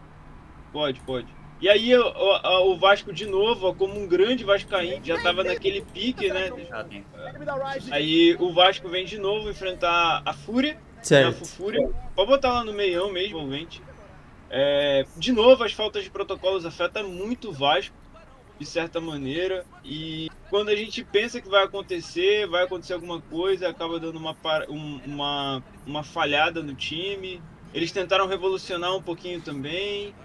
Pode. E aí o Vasco de novo, ó, como um grande vascaíno, já tava naquele pique, né? Aí o Vasco vem de novo enfrentar a Fúria. Certo. A Fúria. Pode botar lá no meião mesmo, envolvente. De novo, as faltas de protocolos afetam muito o Vasco, de certa maneira. E quando a gente pensa que vai acontecer alguma coisa, acaba dando uma falhada no time. Eles tentaram revolucionar um pouquinho também.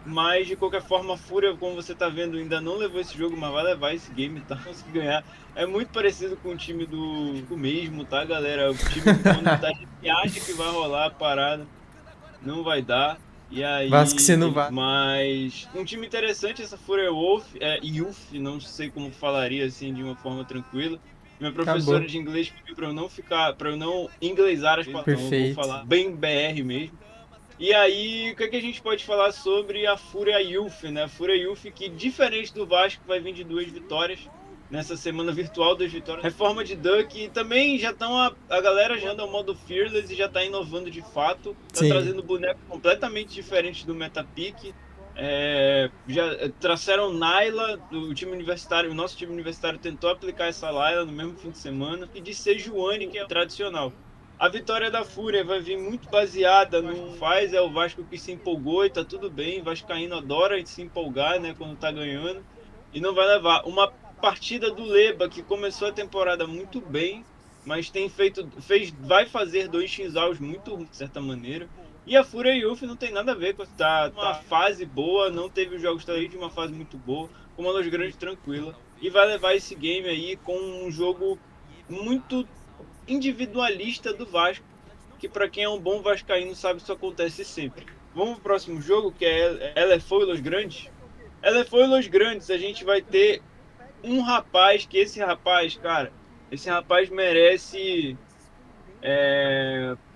Mas de qualquer forma a Fúria, como você tá vendo, ainda não levou esse jogo, mas vai levar esse game, tá? Conseguir ganhar. É muito parecido com o time do mesmo, tá, galera? O time quando a gente acha que vai rolar a parada, não vai dar. E aí, Vasco você não vai. mas um time interessante, essa Fúria Youth, não sei como falaria assim de uma forma tranquila. Minha professora Acabou. de inglês pediu para eu não inglesar as palavras, então eu vou falar bem BR mesmo. E aí, o que a gente pode falar sobre a Fúria Youth, né? A Fúria Youth que, diferente do Vasco, vai vir de 2 vitórias. Nessa semana virtual, 2 vitórias. Reforma de Duck, também já estão... A galera já anda ao modo Fearless e já tá inovando de fato. Tá trazendo boneco completamente diferente do Metapic. Já trouxeram Naila, o nosso time universitário tentou aplicar essa Naila no mesmo fim de semana. E de Sejuani, que é o tradicional. A vitória da Fúria vai vir muito baseada no faz, é o Vasco que se empolgou e tá tudo bem. Vascaíno adora se empolgar, né, quando tá ganhando. E não vai levar. Uma partida do Leba, que começou a temporada muito bem, mas vai fazer 2 Xinzaos muito ruins, de certa maneira. E a Fúria Youth não tem nada a ver com tá uma fase boa, não teve os jogos de uma fase muito boa, com uma Los Grandes tranquila. E vai levar esse game aí com um jogo muito individualista do Vasco, que para quem é um bom vascaíno sabe isso acontece sempre. Vamos pro próximo jogo, que é LFO e Los Grandes. LFO e Los Grandes, a gente vai ter um rapaz, que esse rapaz merece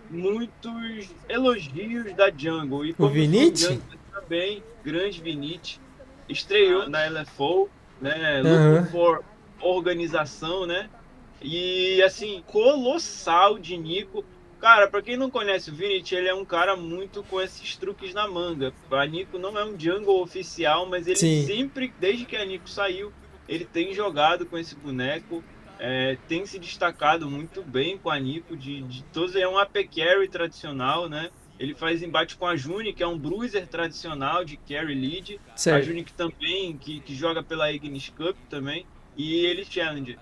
muitos elogios da Jungle. E O Vinite? Jungle também, grande Vinite, estreou na LFO, né, Looking for organização, né? E assim, colossal de Nico. Cara, pra quem não conhece o Vinite, ele é um cara muito com esses truques na manga. A Nico não é um jungle oficial, mas ele sempre, desde que a Nico saiu, ele tem jogado com esse boneco. Tem se destacado muito bem com a Nico. De todos, é um AP carry tradicional, né? Ele faz embate com a Juni, que é um bruiser tradicional de carry lead. A Certo. Juni que também, que joga pela Ignis Cup também. E ele challenge.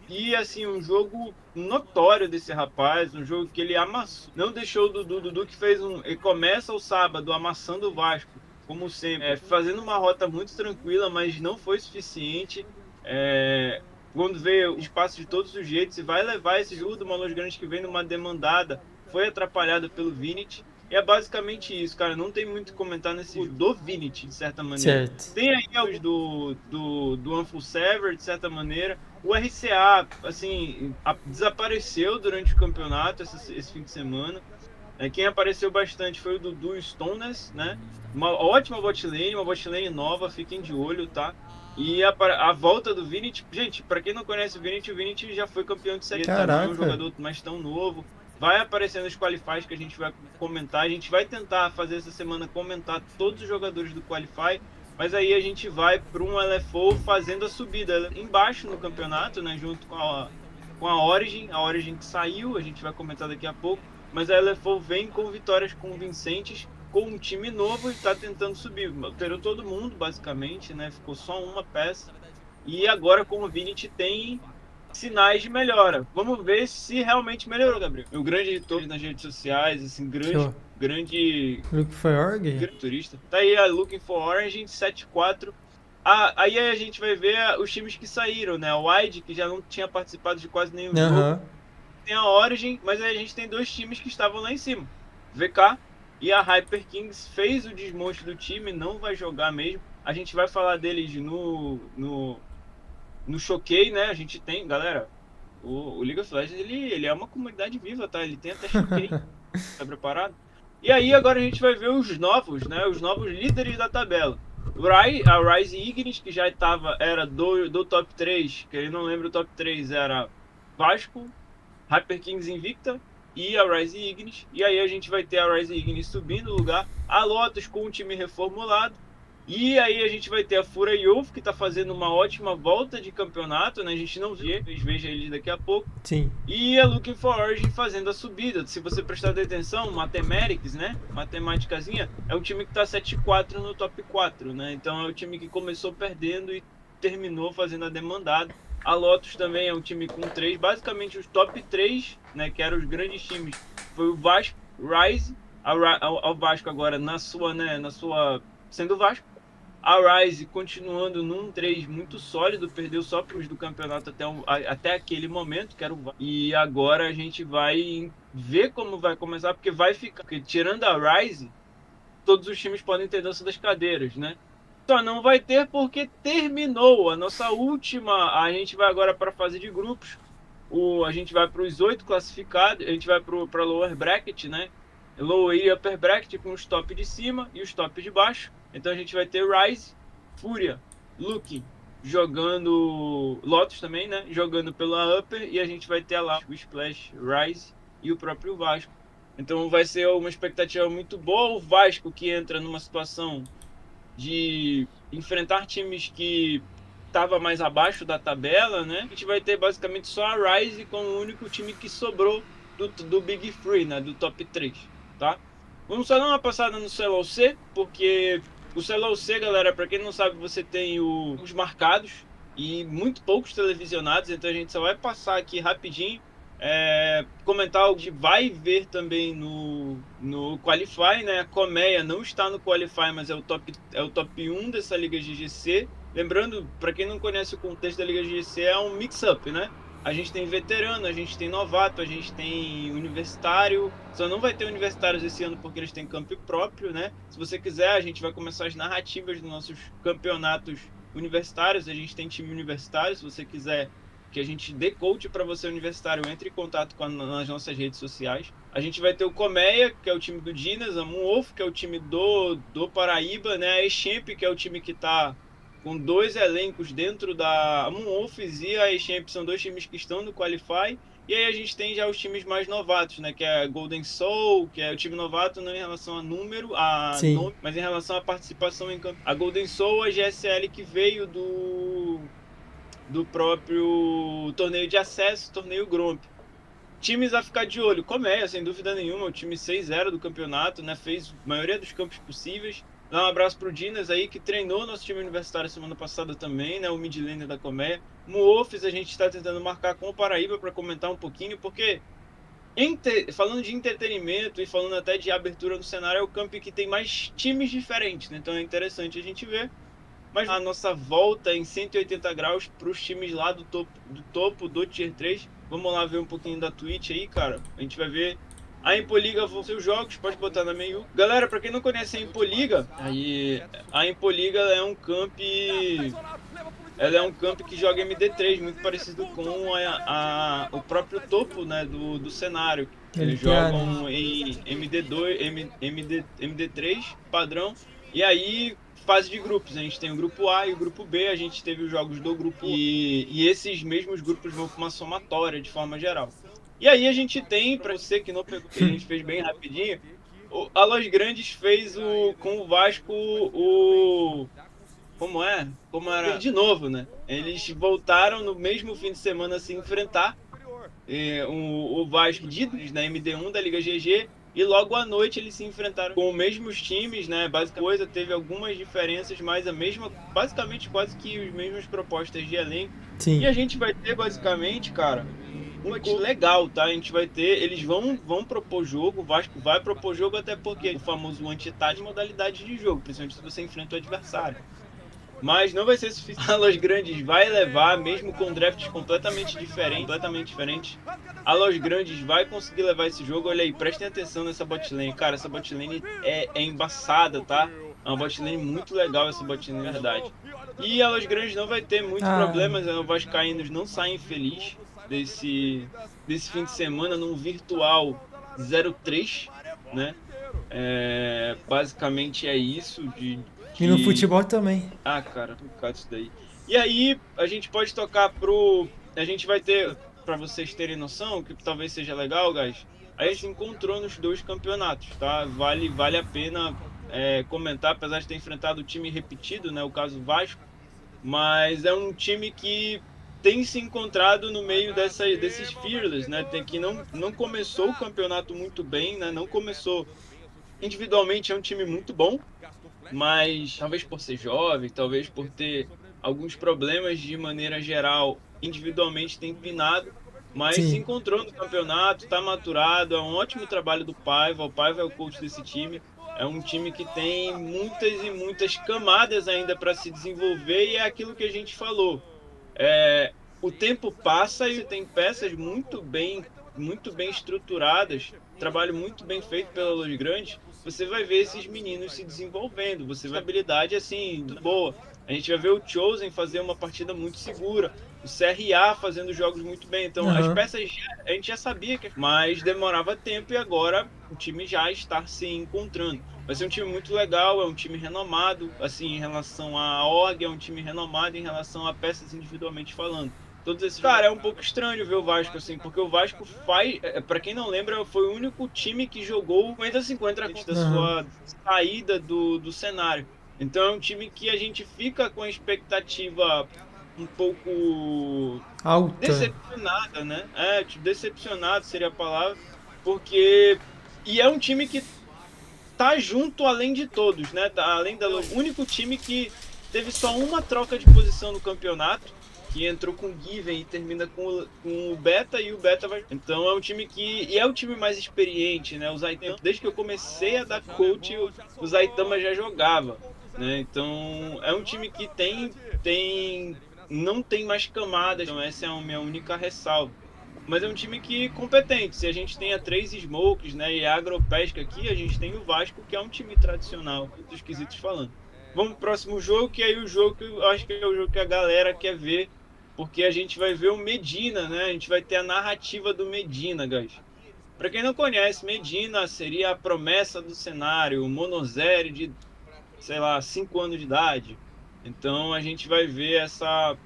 E assim, um jogo notório desse rapaz, um jogo que ele amassou. Não deixou o Dudu que fez um. Ele começa o sábado amassando o Vasco, como sempre, fazendo uma rota muito tranquila, mas não foi suficiente. Quando vê o espaço de todos os jeitos, e vai levar esse jogo do Malos Grande que vem numa demandada, foi atrapalhado pelo Vinit. E é basicamente isso, cara. Não tem muito o que comentar nesse jogo do Vinit, de certa maneira. Certo. Tem aí os do Unfull Sever, de certa maneira. O RCA, assim, desapareceu durante o campeonato esse fim de semana. Quem apareceu bastante foi o Dudu Stones, né? Uma ótima botlane, uma botlane nova, fiquem de olho, tá? E a volta do Vinit, gente, pra quem não conhece o Vinit já foi campeão de série, tá? Não é um jogador mais tão novo. Vai aparecendo os qualifies que a gente vai comentar. A gente vai tentar fazer essa semana comentar todos os jogadores do Qualify. Mas aí a gente vai para um LFO fazendo a subida embaixo no campeonato, né? Junto com a Origin que saiu, a gente vai comentar daqui a pouco. Mas a LFO vem com vitórias convincentes, com um time novo e está tentando subir. Alterou todo mundo, basicamente, né? Ficou só uma peça. E agora com o Vinit tem sinais de melhora. Vamos ver se realmente melhorou, Gabriel. O grande editor nas redes sociais, assim, grande Look for Org? turista. Tá aí a Looking for Orange 7-4. Aí a gente vai ver os times que saíram, né? O Wide, que já não tinha participado de quase nenhum jogo. Tem a Origin, mas aí a gente tem dois times que estavam lá em cima. VK e a Hyper Kings fez o desmonte do time, não vai jogar mesmo. A gente vai falar deles no Choquei, né? A gente tem, galera, o League of Legends, ele é uma comunidade viva, tá? Ele tem até Choquei. Tá preparado? E aí agora a gente vai ver os novos, né? Os novos líderes da tabela. A Rise Ignis, que já era do top 3, que eu não lembro o top 3, era Vasco, Hyper Kings Invicta e a Rise Ignis. E aí a gente vai ter a Rise Ignis subindo o lugar, a Lotus com um time reformulado. E aí a gente vai ter a Fura Youth, que tá fazendo uma ótima volta de campeonato, né? A gente não vê, veja eles daqui a pouco. Sim. E a Looking for Origin fazendo a subida. Se você prestar atenção, Mathematics, né? Matemáticazinha, é um time que tá 7-4 no top 4, né? Então é o time que começou perdendo e terminou fazendo a demandada. A Lotus também é um time com 3, basicamente os top 3, né? Que eram os grandes times. Foi o Vasco, Rise, ao Vasco agora na sua, sendo o Vasco. A Rise continuando num 3 muito sólido, perdeu só para os do campeonato até aquele momento, que era o Vasco. E agora a gente vai ver como vai começar, porque tirando a Rise, todos os times podem ter dança das cadeiras, né? Só não vai ter porque terminou a nossa última. A gente vai agora para a fase de grupos. A gente vai para os 8 classificados, a gente vai para Lower Bracket, né? Lower e Upper Bracket com os top de cima e os top de baixo. Então a gente vai ter Rise, Fúria, Lucky jogando, Lotus também, né? Jogando pela Upper, e a gente vai ter lá o Splash, Rise e o próprio Vasco. Então vai ser uma expectativa muito boa. O Vasco que entra numa situação de enfrentar times que estava mais abaixo da tabela, né? A gente vai ter basicamente só a Rise como o único time que sobrou do Big Free, né? Do top 3, tá? Vamos só dar uma passada no CLOC, porque o CLOC, galera, para quem não sabe, você tem os marcados e muito poucos televisionados, então a gente só vai passar aqui rapidinho, comentar o que vai ver também no Qualify, né? A Colmeia não está no Qualify, mas é o top 1 dessa Liga GGC. Lembrando, para quem não conhece o contexto da Liga GGC, é um mix-up, né? A gente tem veterano, a gente tem novato, a gente tem universitário. Só não vai ter universitários esse ano porque eles têm campo próprio, né? Se você quiser, a gente vai começar as narrativas dos nossos campeonatos universitários. A gente tem time universitário. Se você quiser que a gente dê coach para você universitário, entre em contato nas nossas redes sociais. A gente vai ter o Colmeia, que é o time do Dinas, a Moonwolf, que é o time do Paraíba, né? A Echamp, que é o time que está com 2 elencos dentro da Moonwolves, e a Echamp são 2 times que estão no Qualify. E aí a gente tem já os times mais novatos, né? Que é a Golden Soul, que é o time novato não em relação a número, nome, mas em relação à participação em campo. A Golden Soul, a GSL que veio do próprio torneio de acesso, torneio Gromp. times a ficar de olho. Colmeia, sem dúvida nenhuma, o time 6-0 do campeonato, né? Fez a maioria dos campos possíveis. Dá um abraço pro Dinas aí, que treinou nosso time universitário semana passada também, né? O mid laner da Colmeia. Muofs, a gente está tentando marcar com o Paraíba para comentar um pouquinho, porque falando de entretenimento e falando até de abertura no cenário, é o camp que tem mais times diferentes, né? Então é interessante a gente ver. Mas a nossa volta em 180 graus para os times lá do topo do Tier 3. Vamos lá ver um pouquinho da Twitch aí, cara. A gente vai ver. A Impoliga vão ser os jogos, pode botar na menu. Galera, para quem não conhece a Impoliga, a Impoliga é um camp. Ela é um camp que joga MD3, muito parecido com o próprio topo, né, do cenário. Eles jogam em MD3 padrão. E aí, fase de grupos. A gente tem o grupo A e o grupo B. A gente teve os jogos do grupo e esses mesmos grupos vão para uma somatória de forma geral. E aí a gente tem, para você que não pegou, que a gente fez bem rapidinho, a Los Grandes fez com o Vasco Como era? De novo, né? Eles voltaram no mesmo fim de semana a se enfrentar. O Vasco na MD1 da Liga GG. E logo à noite eles se enfrentaram com os mesmos times, né? Basicamente teve algumas diferenças, mas basicamente quase que as mesmas propostas de elenco. Sim. E a gente vai ter basicamente, cara, um time legal, tá? A gente vai ter, eles vão propor jogo, o Vasco vai propor jogo, até porque o famoso anti-TAD modalidade de jogo, principalmente se você enfrenta o adversário. Mas não vai ser suficiente. A Los Grandes vai levar, mesmo com drafts completamente diferentes. A Los Grandes vai conseguir levar esse jogo. Olha aí, prestem atenção nessa botlane. Cara, essa botlane é embaçada, tá? É uma botlane muito legal, essa botlane, na verdade. E a Los Grandes não vai ter muitos problemas. Os vascaínos não saem felizes desse fim de semana num virtual 0-3, né? Basicamente é isso. E no futebol também. Ah, cara, complicado isso daí. E aí, a gente pode tocar a gente vai ter, pra vocês terem noção, que talvez seja legal, guys, a gente se encontrou nos 2 campeonatos, tá? Vale a pena comentar, apesar de ter enfrentado o time repetido, né? O caso Vasco. Mas é um time que tem se encontrado no meio desses Fearless, né? Que não começou o campeonato muito bem, né? Não começou... Individualmente é um time muito bom, mas talvez por ser jovem, talvez por ter alguns problemas de maneira geral, individualmente tem empinado, mas se encontrou no campeonato, está maturado, é um ótimo trabalho do Paiva. O Paiva é o coach desse time, é um time que tem muitas e muitas camadas ainda para se desenvolver, e é aquilo que a gente falou, o tempo passa e tem peças muito bem estruturadas, trabalho muito bem feito pela Los Grandes. Você vai ver esses meninos se desenvolvendo, você vai ter habilidade assim, boa. A gente vai ver o Chosen fazer uma partida muito segura, o CRA fazendo jogos muito bem. Então, as peças a gente já sabia, mas demorava tempo, e agora o time já está se encontrando. Vai ser um time muito legal, é um time renomado, assim, em relação à org, é um time renomado em relação a peças individualmente falando. Todos esses... Cara, é um pouco estranho ver o Vasco assim, porque o Vasco pra quem não lembra, foi o único time que jogou 50-50 antes da sua saída do cenário. Então é um time que a gente fica com a expectativa um pouco alta, decepcionada, né? Decepcionado seria a palavra, porque... E é um time que tá junto além de todos, né? O único time que teve só uma troca de posição no campeonato, que entrou com o Given e termina com o Beta, e o Beta vai... Então é um time que... E é o time mais experiente, né? O Zaitama, desde que eu comecei a dar coach, o Zaitama já jogava, né? Então é um time que não tem mais camadas, então essa é a minha única ressalva. Mas é um time que competente. Se a gente tem a 3 Smokes, né, e a Agropesca aqui, a gente tem o Vasco, que é um time tradicional, dos quesitos falando. Vamos pro próximo jogo, que aí o jogo que eu acho que é o jogo que a galera quer ver, porque a gente vai ver o Medina, né? A gente vai ter a narrativa do Medina, guys. Pra quem não conhece, Medina seria a promessa do cenário, o Monozeri de, sei lá, 5 anos de idade. Então a gente vai ver essa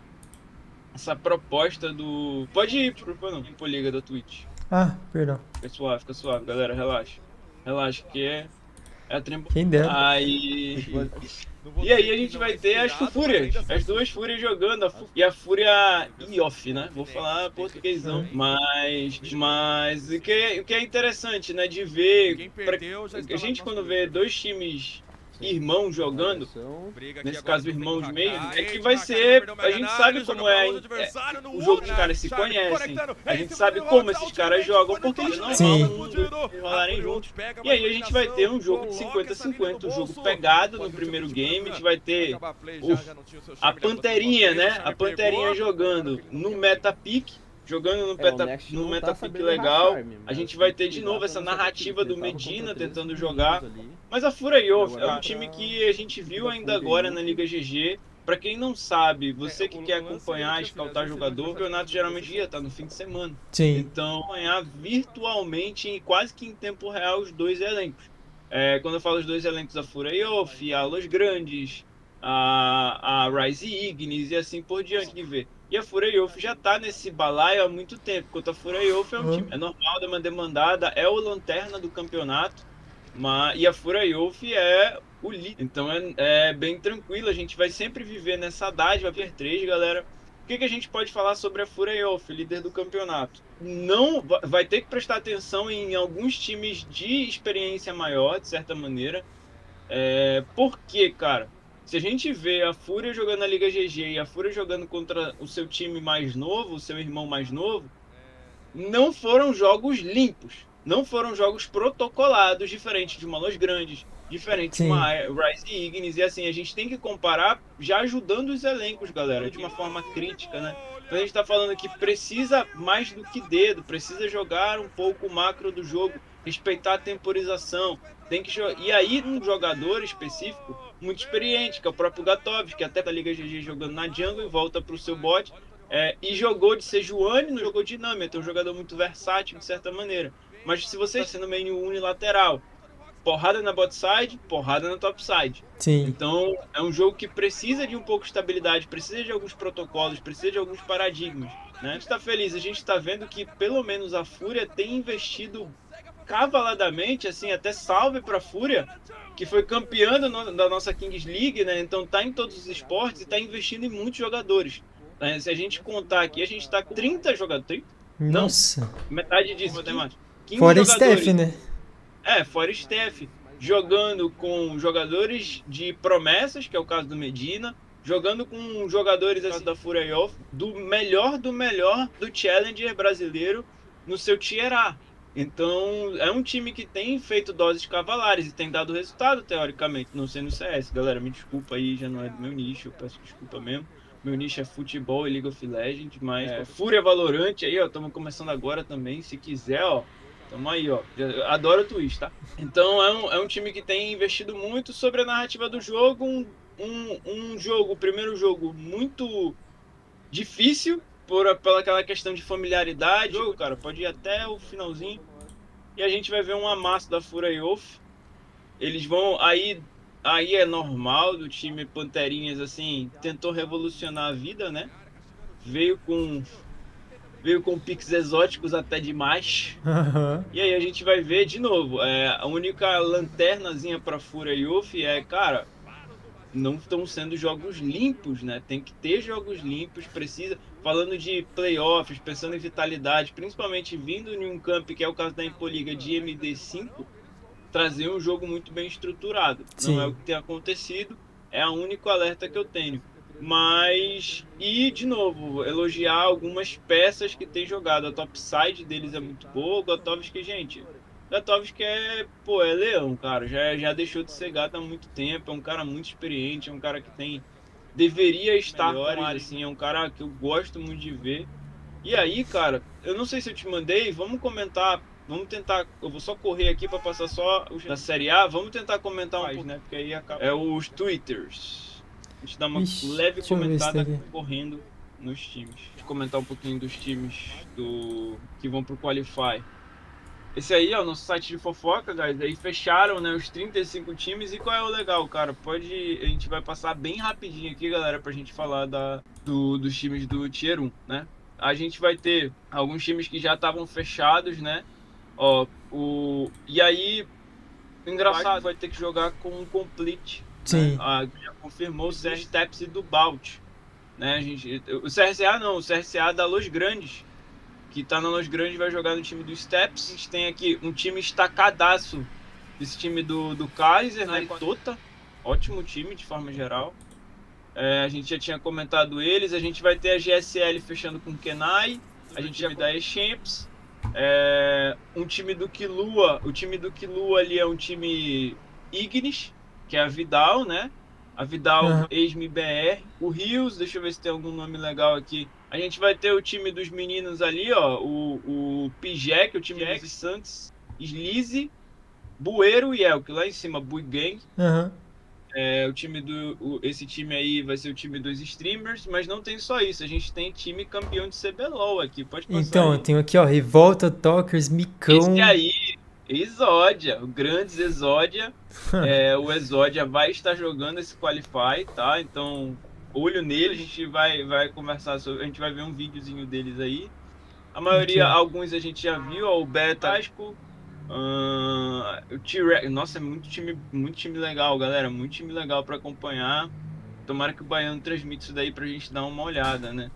proposta do... Pode ir pro Impoliga da Twitch. Perdão. Fica suave, galera, relaxa. Relaxa, que É a Trem... Quem dera. Aí... E aí a gente vai ter as Fúrias, as duas Fúrias jogando, e a Fúria Iof, né? Vou falar portuguesão, mas o que é interessante, né, de ver, a gente quando vê dois times irmãos jogando, nesse caso irmãos mesmo, é que vai ser, a gente sabe como o jogo dos caras se conhecem, a gente sabe como esses caras jogam, porque eles não rolarem juntos. E aí a gente vai ter um jogo de 50-50, um jogo pegado no primeiro game, a gente vai ter a Panterinha, né? A Panterinha jogando no Metapic, jogando no Metapic legal. A gente vai ter de novo essa narrativa do Medina tentando jogar. Mas a Fúria Youth é um time que a gente viu ainda agora na Liga GG. Pra quem não sabe, você que quer acompanhar, escaltar jogador, o campeonato geralmente ia estar no fim de semana. Sim. Então, acompanhar virtualmente e quase que em tempo real os dois elencos. Quando eu falo os dois elencos, a Fúria Youth, a Los Grandes, a Rise Ignis e assim por diante de ver. E a Fúria Youth já tá nesse balaio há muito tempo, enquanto a Fúria Youth é um time, é normal, é uma demandada, é o lanterna do campeonato, e a Fúria Youth é o líder. Então é bem tranquilo, a gente vai sempre viver nessa dádiva Tier 3, galera. O que a gente pode falar sobre a Fúria Youth, líder do campeonato? Não vai ter que prestar atenção em alguns times de experiência maior, de certa maneira. Porque, cara, se a gente vê a Fúria jogando na Liga GG e a Fúria jogando contra o seu time mais novo, o seu irmão mais novo, não foram jogos limpos, não foram jogos protocolados, diferente de uma Los Grandes, diferente de uma Rise Ignis, e assim, a gente tem que comparar já ajudando os elencos, galera, de uma forma crítica, né? Então a gente tá falando que precisa mais do que dedo, precisa jogar um pouco o macro do jogo, respeitar a temporização, tem que e aí um jogador específico muito experiente, que é o próprio Gatov, que até tá Liga GG jogando na jungle e volta pro seu bot, e jogou de Sejuani, não jogou de Nami, então é um jogador muito versátil de certa maneira. Mas se você está sendo meio unilateral, porrada na bot side, porrada na top side. Sim. Então é um jogo que precisa de um pouco de estabilidade, precisa de alguns protocolos, precisa de alguns paradigmas, né? A gente tá feliz, a gente tá vendo que pelo menos a Fúria tem investido cavaladamente, assim, até salve pra Fúria, que foi campeã da nossa Kings League, né? Então tá em todos os esportes e tá investindo em muitos jogadores. Se a gente contar aqui, a gente tá com 30 jogadores. Nossa. Não, metade disso, matemática. Fora Steph, né? Fora Steph. Jogando com jogadores de promessas, que é o caso do Medina. Jogando com jogadores assim, da Fúria Youth, do melhor do Challenger brasileiro no seu Tier A. Então, é um time que tem feito doses cavalares e tem dado resultado, teoricamente, não sendo CS. Galera, me desculpa aí, já não é do meu nicho, eu peço desculpa mesmo. Meu nicho é futebol e League of Legends, mas Fúria Valorant aí, ó, estamos começando agora também, se quiser, ó, tamo aí, ó. Adoro o Twitch, tá? Então, é um time que tem investido muito sobre a narrativa do jogo, o primeiro jogo muito difícil, pela aquela questão de familiaridade. O jogo, cara, pode ir até o finalzinho. E a gente vai ver um amasso da Fúria Youth. Eles vão... Aí é normal do time Panterinhas, assim, tentou revolucionar a vida, né? Veio com picks exóticos até demais. Uhum. E aí a gente vai ver de novo. A única lanternazinha pra Fúria Youth cara... Não estão sendo jogos limpos, né? Tem que ter jogos limpos, precisa... Falando de playoffs, pensando em vitalidade, principalmente vindo em um camp, que é o caso da Impoliga de MD5, trazer um jogo muito bem estruturado. Sim. Não é o que tem acontecido, é o único alerta que eu tenho. Mas, e de novo, elogiar algumas peças que tem jogado. A topside deles é muito boa, o Gatovski, gente... Gatovski é leão, cara. Já deixou de ser gato há muito tempo. É um cara muito experiente, é um cara que deveria estar melhor, assim, é um cara que eu gosto muito de ver. E aí, cara, eu não sei se eu te mandei, vamos comentar, vamos tentar, eu vou só correr aqui para passar só os da Série A, vamos tentar comentar um pouco, né? Porque aí acaba. Os Twitters. A gente dá uma leve comentada correndo nos times. Deixa eu comentar um pouquinho dos times que vão pro Qualify. Esse aí é o nosso site de fofoca, guys. Aí fecharam, né, os 35 times. E qual é o legal, cara? A gente vai passar bem rapidinho aqui, galera, pra gente falar dos times do Tier 1, né? A gente vai ter alguns times que já estavam fechados, né? E aí, engraçado, vai ter que jogar com um complete. Sim. Né? Já confirmou o CR do Balt. Né? O CRCA não, o CRCA da Los Grandes, que tá na Los Grandes, vai jogar no time do Steps. A gente tem aqui um time estacadaço, esse time do Kaiser, né? Tota, ótimo time de forma geral. A gente já tinha comentado eles. A gente vai ter a GSL fechando com o Kenai. A gente já vai dar E-Champs. Um time do Killua. O time do Killua ali é um time Ignis, que é a Vidal, né? A Vidal ex-MBR. O Rios, deixa eu ver se tem algum nome legal aqui. A gente vai ter o time dos meninos ali, ó. O Pijek, o time dos Santos, Slize, Bueiro e Elk. Lá em cima, Bui Gang. Esse time aí vai ser o time dos streamers, mas não tem só isso. A gente tem time campeão de CBLOL aqui. Pode passar. Então, eu tenho aqui, ó, Revolta, Talkers, Micão. Esse aí, Exodia, o Grandes Exodia. O Exodia vai estar jogando esse Qualify, tá? Então, olho nele, a gente vai conversar sobre. A gente vai ver um videozinho deles aí. A maioria, alguns a gente já viu, ó, o Betasco. O T-Rex, nossa, é muito time legal, galera, muito time legal pra acompanhar. Tomara que o Baiano transmita isso daí pra gente dar uma olhada, né?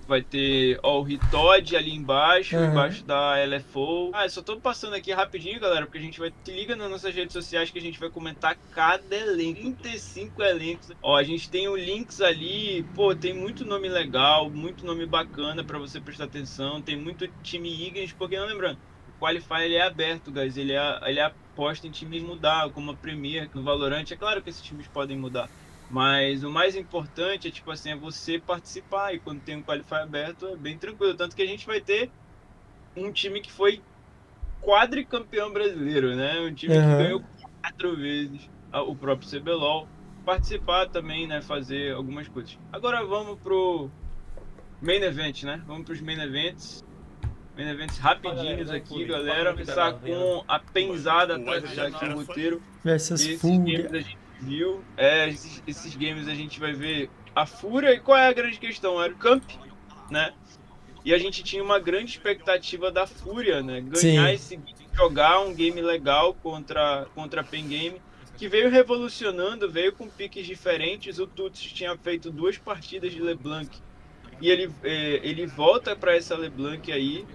Vai ter, ó, o Ritod ali embaixo, embaixo da LFO. Eu só tô passando aqui rapidinho, galera, porque a gente vai... Se liga nas nossas redes sociais que a gente vai comentar cada elenco, 35 elencos. Ó, a gente tem o Lynx ali, pô, tem muito nome legal, muito nome bacana pra você prestar atenção. Tem muito time Ignis, porque não lembrando, o Qualify ele é aberto, guys, ele aposta em times mudar, como a Premier, no Valorant. É claro que esses times podem mudar, mas o mais importante é, tipo assim, é você participar, e quando tem um Qualify aberto é bem tranquilo, tanto que a gente vai ter um time que foi quadricampeão brasileiro, né, um time que ganhou 4 vezes o próprio CBLOL, participar também, né, fazer algumas coisas. Agora vamos pro Main Event, né, vamos pros Main Events. Main Events rapidinhos aqui, galera, começar com a penzada atrás já aqui no roteiro. Versus Fúria. Viu? Esses games a gente vai ver a Fúria. E qual é a grande questão? Era o Camp, né? E a gente tinha uma grande expectativa da Fúria, né? Ganhar jogar um game legal contra a Pen Game, que veio revolucionando, veio com piques diferentes. O Tuts tinha feito 2 partidas de LeBlanc e ele volta para essa LeBlanc aí.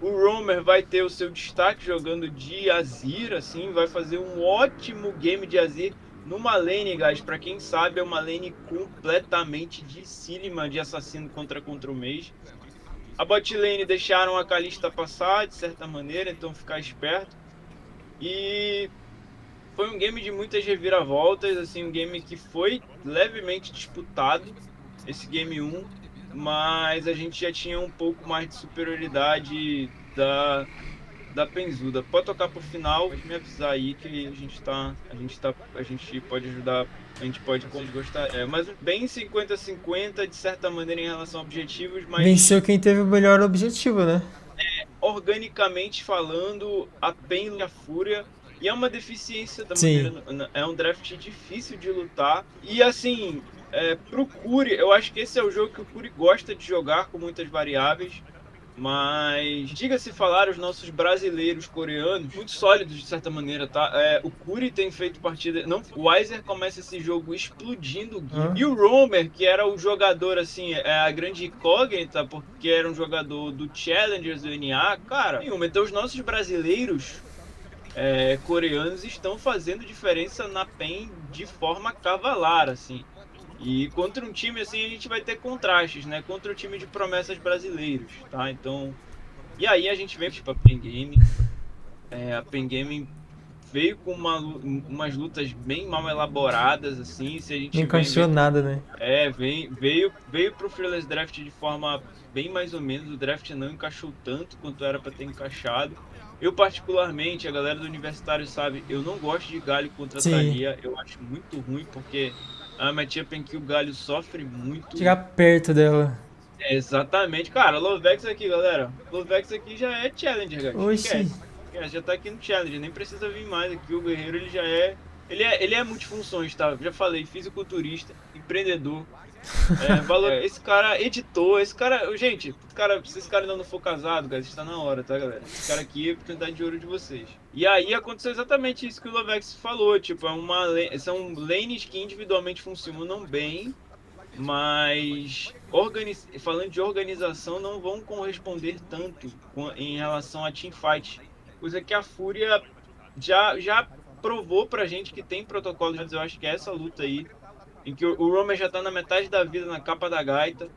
O Roamer vai ter o seu destaque jogando de Azir, assim, vai fazer um ótimo game de Azir. Numa lane, guys, pra quem sabe, é uma lane completamente dificílima de assassino contra o Mage. A bot lane deixaram a Kalista passar, de certa maneira, então ficar esperto. E foi um game de muitas reviravoltas, assim, um game que foi levemente disputado, esse game 1, mas a gente já tinha um pouco mais de superioridade da Penzuda. Pode tocar pro final, pode me avisar aí que a gente pode ajudar, a gente pode gostar. Mas bem 50-50 de certa maneira em relação a objetivos, mas venceu quem teve o melhor objetivo, né? Organicamente falando, a Pen e a Fúria, e é uma deficiência da maneira, é um draft difícil de lutar. E assim, pro Curi, eu acho que esse é o jogo que o Curi gosta de jogar com muitas variáveis. Mas, diga-se falar, os nossos brasileiros coreanos, muito sólidos de certa maneira, tá? O Curi tem feito partida... Não, o Weiser começa esse jogo explodindo. E o Roamer, que era o jogador, assim, a grande incógnita, porque era um jogador do Challengers, do NA, cara, nenhuma. Então os nossos brasileiros coreanos estão fazendo diferença na PEN de forma cavalar, assim. E contra um time assim a gente vai ter contrastes, né? Contra o time de promessas brasileiros, tá? Então... E aí a gente vem tipo a Pen Game. A Pen Game veio com umas lutas bem mal elaboradas, assim. Se a gente não encaixou nada, né? Veio pro Fearless Draft de forma bem mais ou menos. O draft não encaixou tanto quanto era para ter encaixado. Eu particularmente, a galera do Universitário sabe, eu não gosto de Galho contra a Thalia. Eu acho muito ruim porque... a matchup em que o Galho sofre muito. Chegar perto dela. Exatamente. Cara, Lovex aqui, galera. Lovex aqui já é Challenger, galera. Oxi. Já tá aqui no Challenger, nem precisa vir mais aqui. O guerreiro, ele já é... Ele é multifunções, tá? Já falei, fisiculturista, empreendedor. Esse cara editor, esse cara... Gente, se esse cara ainda não for casado, galera, está na hora, tá, galera? Esse cara aqui é a oportunidade de ouro de vocês. E aí aconteceu exatamente isso que o Lovex falou, tipo, são lanes que individualmente funcionam bem, mas falando de organização, não vão corresponder tanto em relação a teamfight. Coisa que a Fúria já provou pra gente que tem protocolos. Mas eu acho que é essa luta aí, em que o Romer já tá na metade da vida na capa da gaita,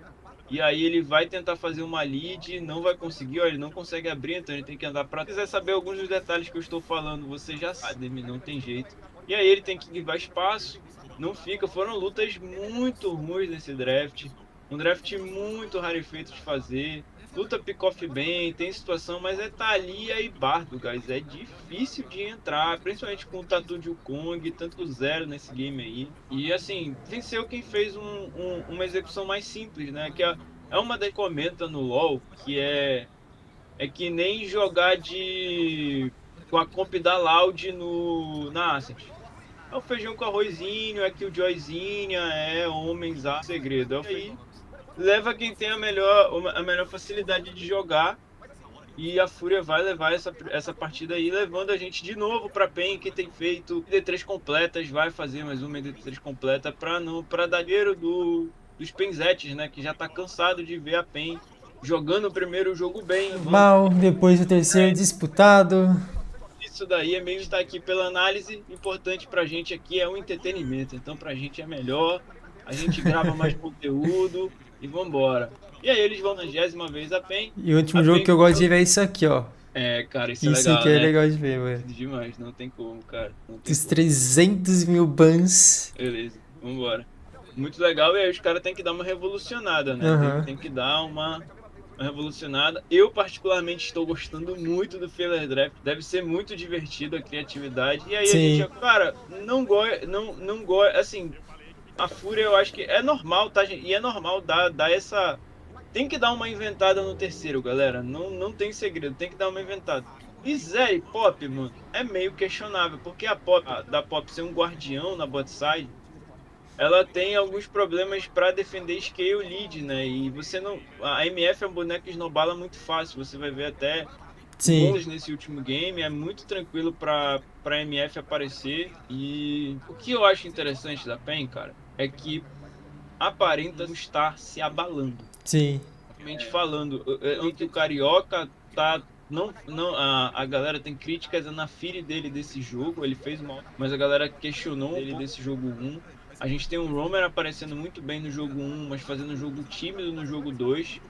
e aí ele vai tentar fazer uma lead, não vai conseguir, ó, ele não consegue abrir, então ele tem que andar pra... Se quiser saber alguns dos detalhes que eu estou falando, você já sabe, não tem jeito. E aí ele tem que levar espaço, não fica. Foram lutas muito ruins nesse draft. Um draft muito rarefeito de fazer. Luta pick-off bem, tem situação, mas é Thalia e Bardo, guys. É difícil de entrar, principalmente com o Tatu de Wukong, tanto zero nesse game aí. E assim, venceu quem fez uma execução mais simples, né? Que é uma das que comenta no LoL, que é que nem jogar com a comp da Loud na Ascent. É o feijão com arrozinho, é Killjoyzinha, é homens a segredo. Aí leva quem tem a melhor facilidade de jogar. E a Fúria vai levar essa partida aí, levando a gente de novo pra PEN, que tem feito D3 completas, vai fazer mais uma D3 completa pra dar dinheiro dos Penzetes, né? Que já tá cansado de ver a PEN jogando o primeiro jogo bem. Mal, depois o terceiro disputado. Isso daí é meio estar aqui pela análise. Importante pra gente aqui é o entretenimento. Então pra gente é melhor. A gente grava mais conteúdo e vambora. E aí eles vão na 20ª vez a PEN. E o último jogo que eu gosto de ver é isso aqui, ó. É, cara, isso é Isso legal, aqui é né? legal de ver, velho. Demais, não tem como, cara. Não tem Dos como. 300 mil bans. Beleza, vambora. Muito legal, e aí os caras têm que dar uma revolucionada, né? Uhum. Tem que dar uma revolucionada. Eu, particularmente, estou gostando muito do Filler Draft. Deve ser muito divertido a criatividade. E aí Sim. a gente, cara, não gosta, assim, a Fúria eu acho que é normal, tá, gente? E é normal dar essa... Tem que dar uma inventada no terceiro, galera. Não tem segredo, tem que dar uma inventada. E Zé e Pop, mano, é meio questionável, porque da Pop ser um guardião na bot side, ela tem alguns problemas para defender scale lead, né? E você não... A MF é um boneco que esnobala muito fácil, você vai ver até Sim. gols nesse último game, é muito tranquilo para MF aparecer. E o que eu acho interessante da PEN, cara, é que aparenta estar se abalando. Sim. Realmente falando, entre o Carioca tá... a galera tem críticas na Fire dele desse jogo, ele fez mal, mas a galera questionou ele desse jogo 1. A gente tem um Romer aparecendo muito bem no jogo 1, mas fazendo um jogo tímido no jogo 2,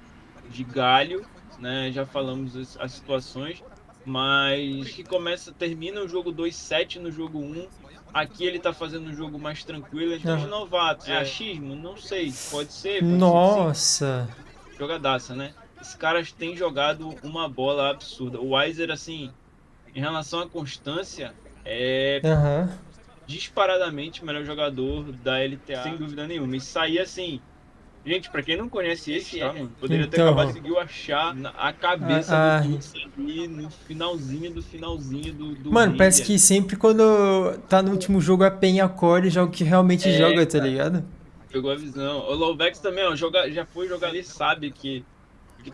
de galho, né? Já falamos as situações, mas que termina o jogo 2, 7 no jogo 1. Aqui ele tá fazendo um jogo mais tranquilo, então de novatos. É achismo? Não sei, pode ser. Nossa. Jogadaça, né? Esses caras têm jogado uma bola absurda. O Weiser, assim, em relação à constância, é disparadamente o melhor jogador da LTA, sem dúvida nenhuma. E sair assim... Gente, pra quem não conhece esse, tá, mano? Poderia ter acabado, conseguiu achar a cabeça do Tuts ali no finalzinho do Mano, game. parece que sempre quando tá no último jogo a PEN acorda e joga o que realmente joga, tá ligado? Pegou a visão. O Lovex também, ó, já foi jogar ali, sabe que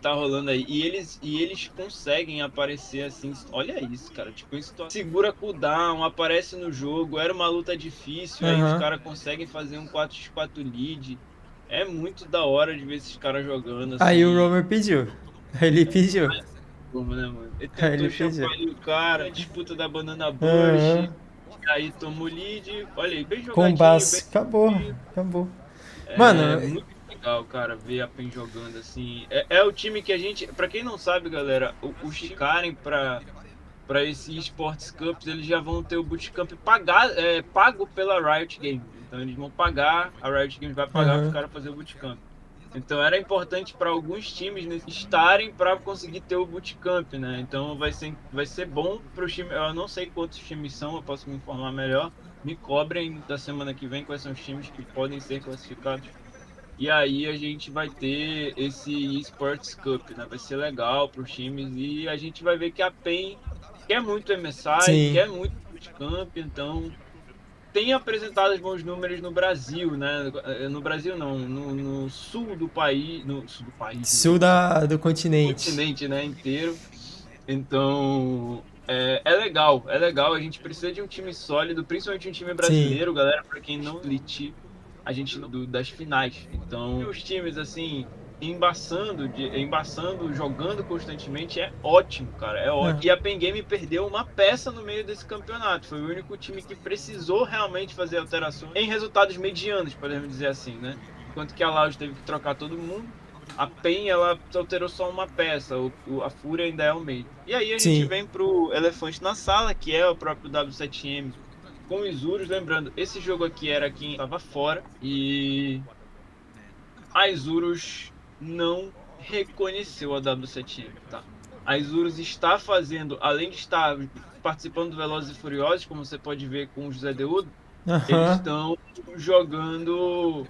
tá rolando aí. E eles conseguem aparecer assim. Olha isso, cara. Tipo, em situação... Segura cooldown, aparece no jogo. Era uma luta difícil. Aí os caras conseguem fazer um 4x4 lead. É muito da hora de ver esses caras jogando assim. Aí o Romer pediu. Ele pediu. Como, né, mano? Ele tentou chacoalhar o cara, disputa da Banana Bush. Aí toma o lead. Olha aí, bem jogadinho. Combate. Acabou. Mano, é muito legal, cara, ver a PEN jogando assim. É o time que a gente... Pra quem não sabe, galera, os ficarem pra esse Esports Cups, eles já vão ter o bootcamp pago pela Riot Games. Então eles vão pagar, a Riot Games vai pagar pro cara fazer o bootcamp. Então era importante para alguns times, né, estarem para conseguir ter o bootcamp, né? Então vai ser bom para os times. Eu não sei quantos times são, eu posso me informar melhor. Me cobrem da semana que vem quais são os times que podem ser classificados. E aí a gente vai ter esse Esports Cup, né? Vai ser legal para os times e a gente vai ver que a PEN quer muito MSI, quer muito bootcamp, então tem apresentado bons números no Brasil, né? No Brasil não, no sul do país, sul do continente. Continente, né, inteiro. Então, é legal. A gente precisa de um time sólido, principalmente um time brasileiro, galera, pra quem não split, a gente das finais. Então, os times, assim, embaçando, jogando constantemente, é ótimo, cara, é ótimo. E a Pen Game perdeu uma peça no meio desse campeonato. Foi o único time que precisou realmente fazer alterações em resultados medianos, podemos dizer assim, né? Enquanto que a Loud teve que trocar todo mundo, a PEN, ela alterou só uma peça, a Fúria ainda é o meio. E aí a gente vem pro elefante na sala, que é o próprio W7M com os Isurus. Lembrando, esse jogo aqui era quem estava fora e a Isurus não reconheceu a W7M, tá? A Isurus está fazendo, além de estar participando do Velozes e Furiosos, como você pode ver com o José Deudo, eles estão jogando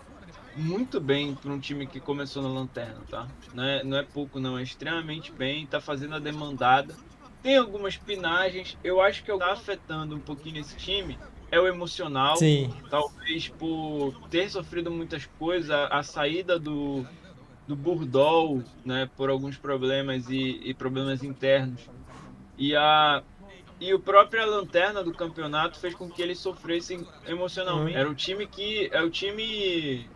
muito bem para um time que começou na lanterna, tá? Não é pouco, não. É extremamente bem, tá fazendo a demandada. Tem algumas pinagens. Eu acho que o que tá afetando um pouquinho esse time é o emocional. Sim. Talvez por ter sofrido muitas coisas, a saída do Burdol, né? Por alguns problemas e problemas internos. E o próprio lanterna do campeonato fez com que eles sofressem emocionalmente. Era o time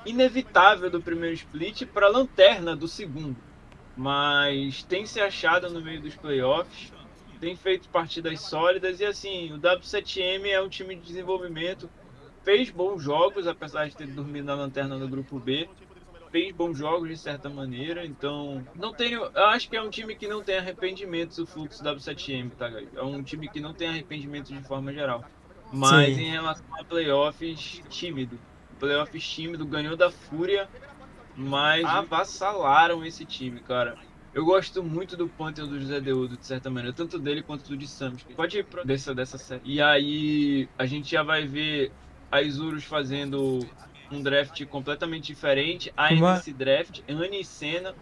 inevitável do primeiro split para a lanterna do segundo. Mas tem se achado no meio dos playoffs, tem feito partidas sólidas e assim, o W7M é um time de desenvolvimento, fez bons jogos, apesar de ter dormido na lanterna no grupo B. Fez bons jogos de certa maneira, então eu acho que é um time que não tem arrependimentos o fluxo W7M, tá, galera? É um time que não tem arrependimentos de forma geral. Mas em relação a playoffs, tímido. Playoffs tímido, ganhou da Fúria, mas avassalaram esse time, cara. Eu gosto muito do Pantheon do José Deudo, de certa maneira, tanto dele quanto do de Samus. Pode ir dessa série. E aí a gente já vai ver a Isurus fazendo um draft completamente diferente, a MC Draft, Anne e Senna.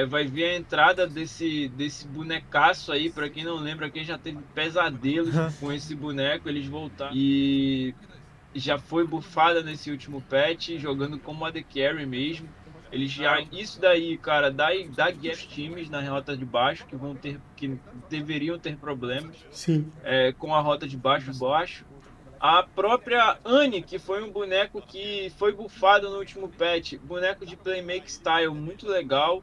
Vai ver a entrada desse bonecaço aí, pra quem não lembra, quem já teve pesadelos com esse boneco, eles voltaram. E já foi bufada nesse último patch, jogando como AD Carry mesmo. Eles já, isso daí, cara, dá guia aos times na rota de baixo que deveriam ter problemas com a rota de baixo. A própria Anne, que foi um boneco que foi bufado no último patch, boneco de Playmake Style, muito legal.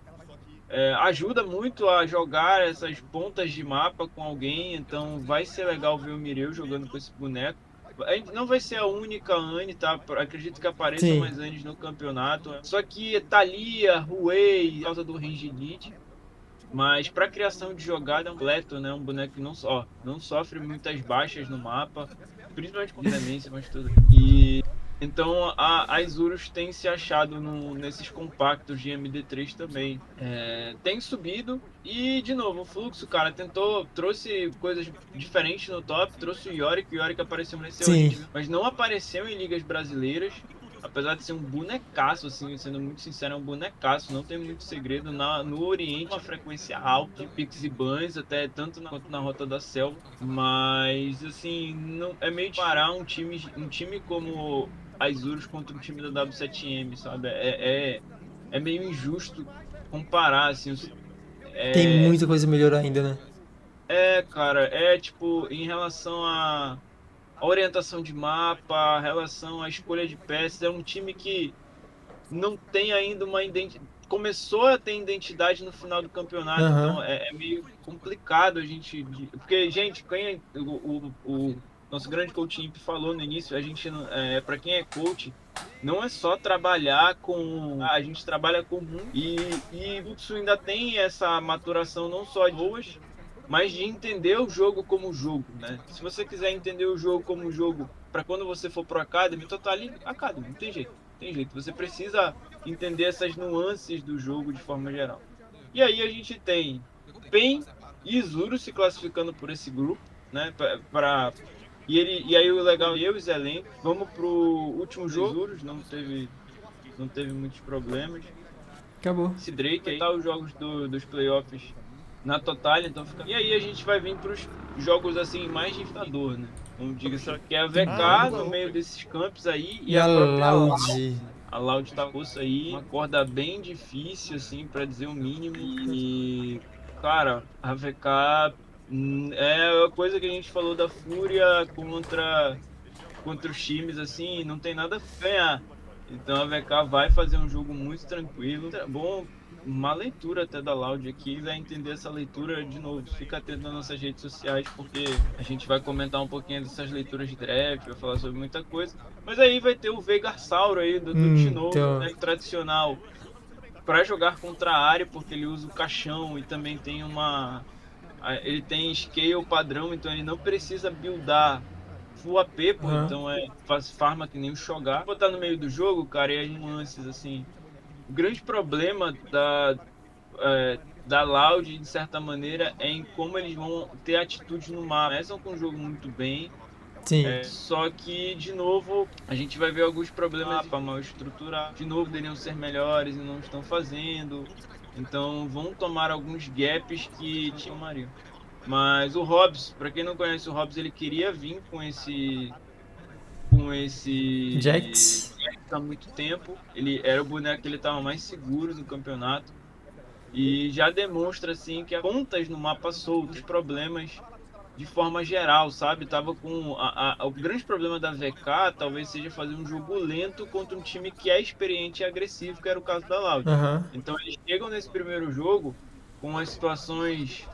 Ajuda muito a jogar essas pontas de mapa com alguém, então vai ser legal ver o Mireu jogando com esse boneco. Não vai ser a única Anne, tá? Acredito que apareçam mais Annes no campeonato. Só que Thalia, Huey, por causa do range lead. Mas para criação de jogada é um completo, né? Um boneco que não sofre muitas baixas no mapa, principalmente com demência, mas tudo. E então a Isurus tem se achado nesses compactos de MD3 também. Tem subido e, de novo, o fluxo, cara, trouxe coisas diferentes no top, trouxe o Yorick apareceu nesse Elite, mas não apareceu em ligas brasileiras. Apesar de ser um bonecaço, assim, sendo muito sincero, é um bonecaço, não tem muito segredo. No Oriente, uma frequência alta de picks e bans, até tanto quanto na Rota da Selva. Mas, assim, não, é meio de parar um time como a Isurus contra o time da W7M, sabe? É meio injusto comparar, assim. Tem muita coisa melhor ainda, né? Cara, tipo, em relação a orientação de mapa, relação à escolha de peças, é um time que não tem ainda uma identidade. Começou a ter identidade no final do campeonato, então é meio complicado a gente. Porque, gente, o nosso grande coach Imp falou no início, a gente, para quem é coach, não é só trabalhar com. A gente trabalha com mundo e isso ainda tem essa maturação não só de boas, mas de entender o jogo como jogo, né? Se você quiser entender o jogo como jogo, para quando você for pro Academy, então tá ali Academy, não tem jeito. Você precisa entender essas nuances do jogo de forma geral. E aí a gente tem PEN e Isurus se classificando por esse grupo, né? E aí o legal, eu e Zelen, vamos pro último jogo. Isurus não teve muitos problemas. Acabou. Esse Drake aí tá os jogos dos playoffs na total, então fica. E aí a gente vai vir para os jogos assim mais dificultador, né? Como diga, que é a VK no meio desses campos aí e a própria Loud. A Loud tá com isso aí, uma corda bem difícil assim para dizer o mínimo. E cara, a VK É a coisa que a gente falou da Fúria contra os times, assim, não tem nada a ganhar. Então a VK vai fazer um jogo muito tranquilo. É bom, uma leitura até da Loud aqui, vai entender essa leitura de novo. Fica atento nas nossas redes sociais, porque a gente vai comentar um pouquinho dessas leituras de draft, vai falar sobre muita coisa. Mas aí vai ter o Veigarsauro aí do Tinovo, então. né, tradicional, para jogar contra a área, porque ele usa o caixão e também tem ele tem scale padrão, então ele não precisa buildar full AP, pô, então faz farma que nem o Shogar. Vou botar no meio do jogo, cara, e as nuances, assim. O grande problema da Loud, de certa maneira, é em como eles vão ter atitude no mapa. Começam com o jogo muito bem, Sim. só que, de novo, a gente vai ver alguns problemas para mal estruturar. De novo, deveriam ser melhores e não estão fazendo. Então, vão tomar alguns gaps que tinham Mario. Mas o Hobbs, para quem não conhece o Hobbs, ele queria vir com esse Jax há muito tempo. Ele era o boneco que ele estava mais seguro no campeonato. E já demonstra assim que pontas no mapa soltos, problemas de forma geral, sabe? Tava com o grande problema da VK talvez seja fazer um jogo lento contra um time que é experiente e agressivo, que era o caso da Loud. Então eles chegam nesse primeiro jogo com as situações.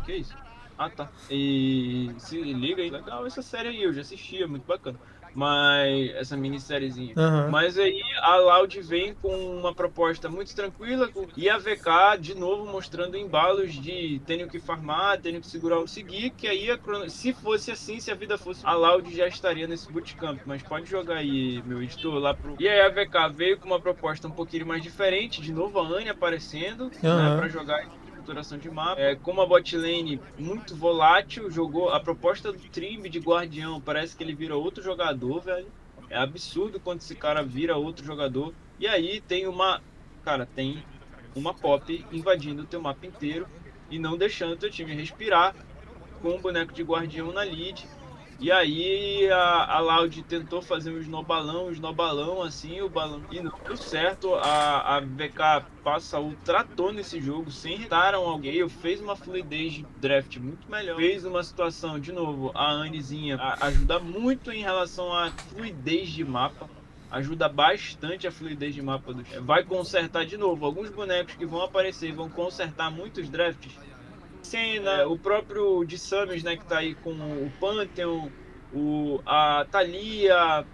Que isso? Ah, tá. E se liga aí, legal essa série aí, eu já assistia, muito bacana. Mas essa minissériezinha. Mas aí a Loud vem com uma proposta muito tranquila e a VK de novo mostrando embalos de tenho que farmar, tenho que segurar o seguir, que aí se fosse assim, se a vida fosse, a Loud já estaria nesse bootcamp, mas pode jogar aí, meu editor, lá pro... E aí a VK veio com uma proposta um pouquinho mais diferente, de novo a Anne aparecendo, né, pra jogar estruturação de mapa. Como a bot lane muito volátil, jogou a proposta do Trimby de guardião, parece que ele vira outro jogador, velho. É absurdo quando esse cara vira outro jogador. E aí tem uma pop invadindo o teu mapa inteiro e não deixando o teu time respirar com um boneco de guardião na lead. E aí a Loud tentou fazer um snowbalão assim, o balão e não deu certo. A VK passa o trator nesse jogo, sem retaram alguém, fez uma fluidez de draft muito melhor. Fez uma situação, de novo, a Annezinha ajuda muito em relação à fluidez de mapa. Ajuda bastante a fluidez de mapa do time. Vai consertar de novo alguns bonecos que vão aparecer e vão consertar muitos drafts. Cena, o próprio de Samus, né, que tá aí com o Pantheon, a Thalia,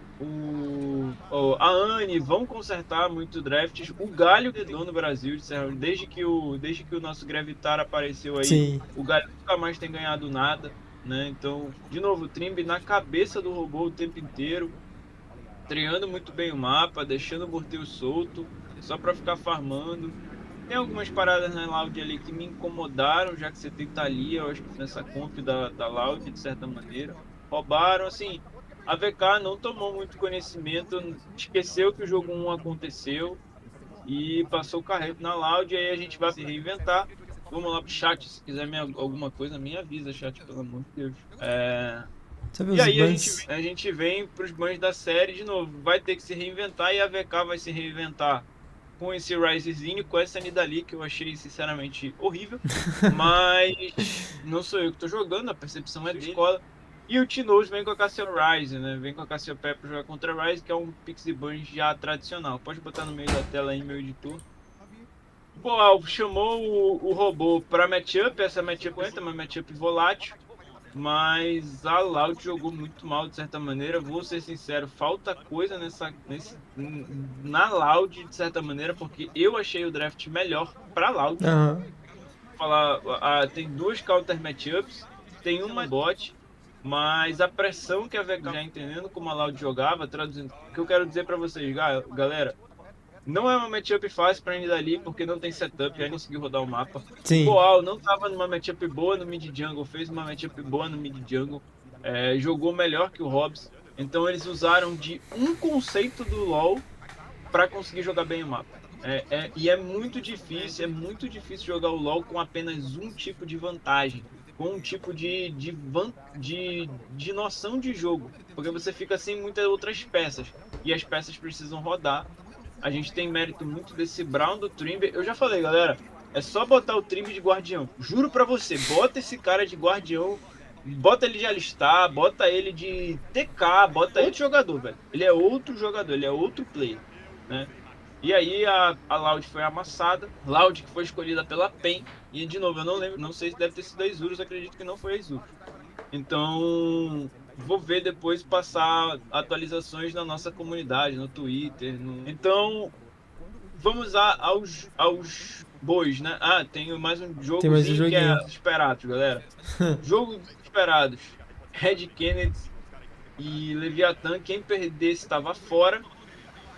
a Anne, vão consertar muito drafts. O Galho dedou no Brasil, desde que o nosso Gravitar apareceu aí, sim, o Galho nunca mais tem ganhado nada, né? Então, de novo, o Trimby na cabeça do robô o tempo inteiro, treinando muito bem o mapa, deixando o Morteiro solto, só pra ficar farmando. Tem algumas paradas na Loud ali que me incomodaram, já que você tem Thalia, eu acho que nessa comp da Loud, de certa maneira. Roubaram, assim, a VK não tomou muito conhecimento, esqueceu que o jogo 1 aconteceu e passou o carreto na Loud, e aí a gente vai se reinventar. Vamos lá pro chat, se quiser alguma coisa, me avisa, chat, pelo amor de Deus. E aí a gente vem pros bans da série de novo, vai ter que se reinventar e a VK vai se reinventar com esse Risezinho, com essa Nidalee, que eu achei sinceramente horrível, mas não sou eu que tô jogando, a percepção é da escola. E o Tinoz vem com a Cassiopeia, né? Vem com a Cassiopeia pra jogar contra a Ryze, que é um Pixie Ban já tradicional. Pode botar no meio da tela aí, meu editor. Pô, chamou o robô pra matchup, essa matchup é uma matchup volátil, mas a Loud jogou muito mal de certa maneira. Vou ser sincero, falta coisa na Loud de certa maneira, porque eu achei o draft melhor pra Loud. Tem duas counter matchups, tem uma bot, mas a pressão que a VK já entendendo como a Loud jogava, traduzindo, o que eu quero dizer pra vocês, galera, não é uma matchup fácil pra Nidalee, porque não tem setup, já conseguiu rodar o mapa. sim. O Poal não tava numa matchup boa no mid jungle, fez uma matchup boa no mid jungle, jogou melhor que o Hobbs. Então eles usaram de um conceito do LoL pra conseguir jogar bem o mapa. E é muito difícil jogar o LoL com apenas um tipo de vantagem, com um tipo de noção de jogo, porque você fica sem muitas outras peças, e as peças precisam rodar. A gente tem mérito muito desse Brown do Trimby. Eu já falei, galera, É só botar o Trimby de guardião. Juro pra você, bota esse cara de guardião, bota ele de alistar, bota ele de TK, bota outro jogador, velho. Ele é outro jogador, ele é outro player, né? E aí a Loud foi amassada. Loud que foi escolhida pela PEN. E de novo, eu não lembro, não sei se deve ter sido a Isurus, acredito que não foi a Isurus. Então, vou ver depois passar atualizações na nossa comunidade, no Twitter. Então, vamos aos bois, né? Ah, tem mais um Tem mais um jogozinho que é joguinho. esperados, galera. Jogo esperados. Red Kennedy e Leviathan. Quem perdesse estava fora.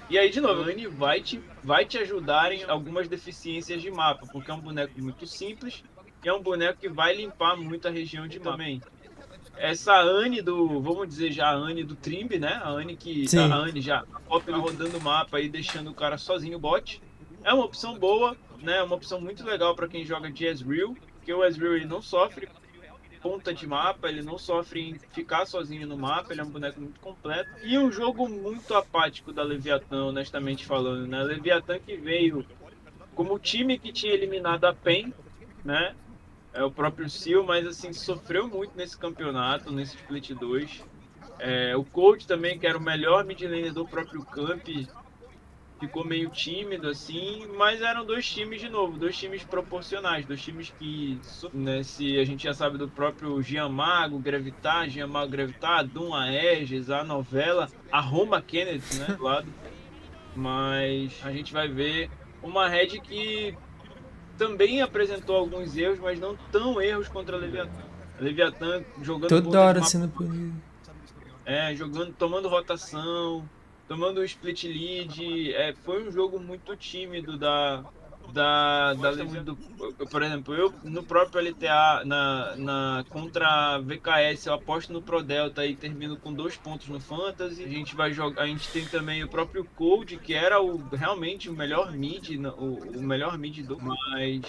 E aí, de novo, a Anne vai te ajudar em algumas deficiências de mapa, porque é um boneco muito simples e é um boneco que vai limpar muito a região de mapa. Também. Essa Anne vamos dizer já a Anne do Trimby, né? A Anne Sim. a Anne já rodando o mapa e deixando o cara sozinho o bot. É uma opção boa, né? É uma opção muito legal para quem joga de Ezreal, porque o Ezreal ele não sofre ponta de mapa, ele não sofre em ficar sozinho no mapa, ele é um boneco muito completo. E um jogo muito apático da Leviathan, honestamente falando, né? Leviathan que veio como o time que tinha eliminado a PEN, né? É o próprio Seal, mas assim, sofreu muito nesse campeonato, nesse Split 2. O Cold também, que era o melhor mid laner do próprio camp, ficou meio tímido, assim, mas eram dois times, de novo, dois times proporcionais, dois times que, né, se a gente já sabe do próprio Gianmago, Gravitar, Doom, Aegis, a novela, a Roma Kennedy, né, do lado. Mas a gente vai ver uma Red que também apresentou alguns erros, mas não tão erros contra a Leviathan. A Leviathan jogando Toda hora de mapa, sendo punido. tomando rotação, tomando um split lead. Foi um jogo muito tímido da Leviathan. Por exemplo, eu no próprio LTA, contra a VKS, eu aposto no Pro Delta e termino com 2 pontos no Fantasy. A gente tem também o próprio Cold, que era realmente o melhor mid, o melhor mid do. Mas.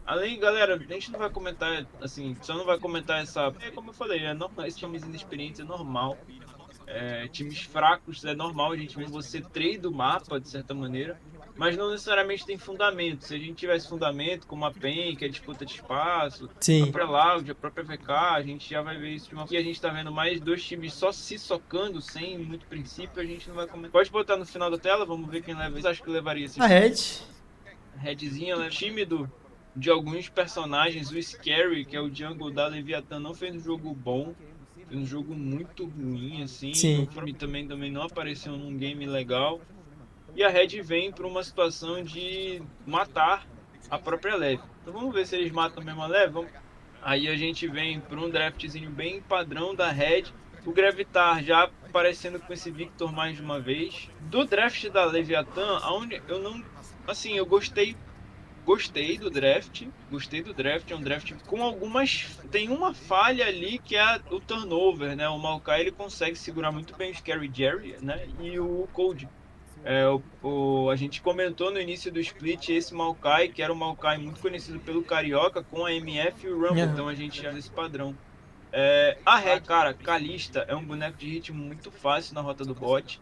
Além, galera, a gente não vai comentar, assim, só não vai comentar essa. Como eu falei, é normal, esses times inexperientes é normal. Times fracos é normal a gente ver você trade o mapa, de certa maneira, mas não necessariamente tem fundamento. Se a gente tivesse fundamento, como a PEN, que é disputa de espaço, Sim. a própria Loud, a própria VK, a gente já vai ver isso de uma forma. E a gente tá vendo mais dois times só se socando, sem muito princípio, a gente não vai comentar. Pode botar no final da tela, vamos ver quem leva isso. Acho que levaria esse A Red. Redzinha, né? Tímido de alguns personagens. O Scary, que é o jungle da Leviathan, não fez um jogo bom. Fez um jogo muito ruim, assim. Sim. Pra mim também não apareceu num game legal. E a Red vem para uma situação de matar a própria Leve. Então vamos ver se eles matam mesmo a Leve. Aí a gente vem para um draftzinho bem padrão da Red. O Gravitar já aparecendo com esse Victor mais de uma vez. Do draft da Leviathan, aonde eu não... Assim, eu gostei do draft. É um draft com algumas... Tem uma falha ali que é o turnover, né? O Maokai, ele consegue segurar muito bem o Scary Jerry, né? E o Cold. A gente comentou no início do split esse Maokai, que era um Maokai muito conhecido pelo Carioca, com a MF e o Rumble. Então a gente já esse padrão. A Red, cara, Kalista é um boneco de ritmo muito fácil na rota do bot.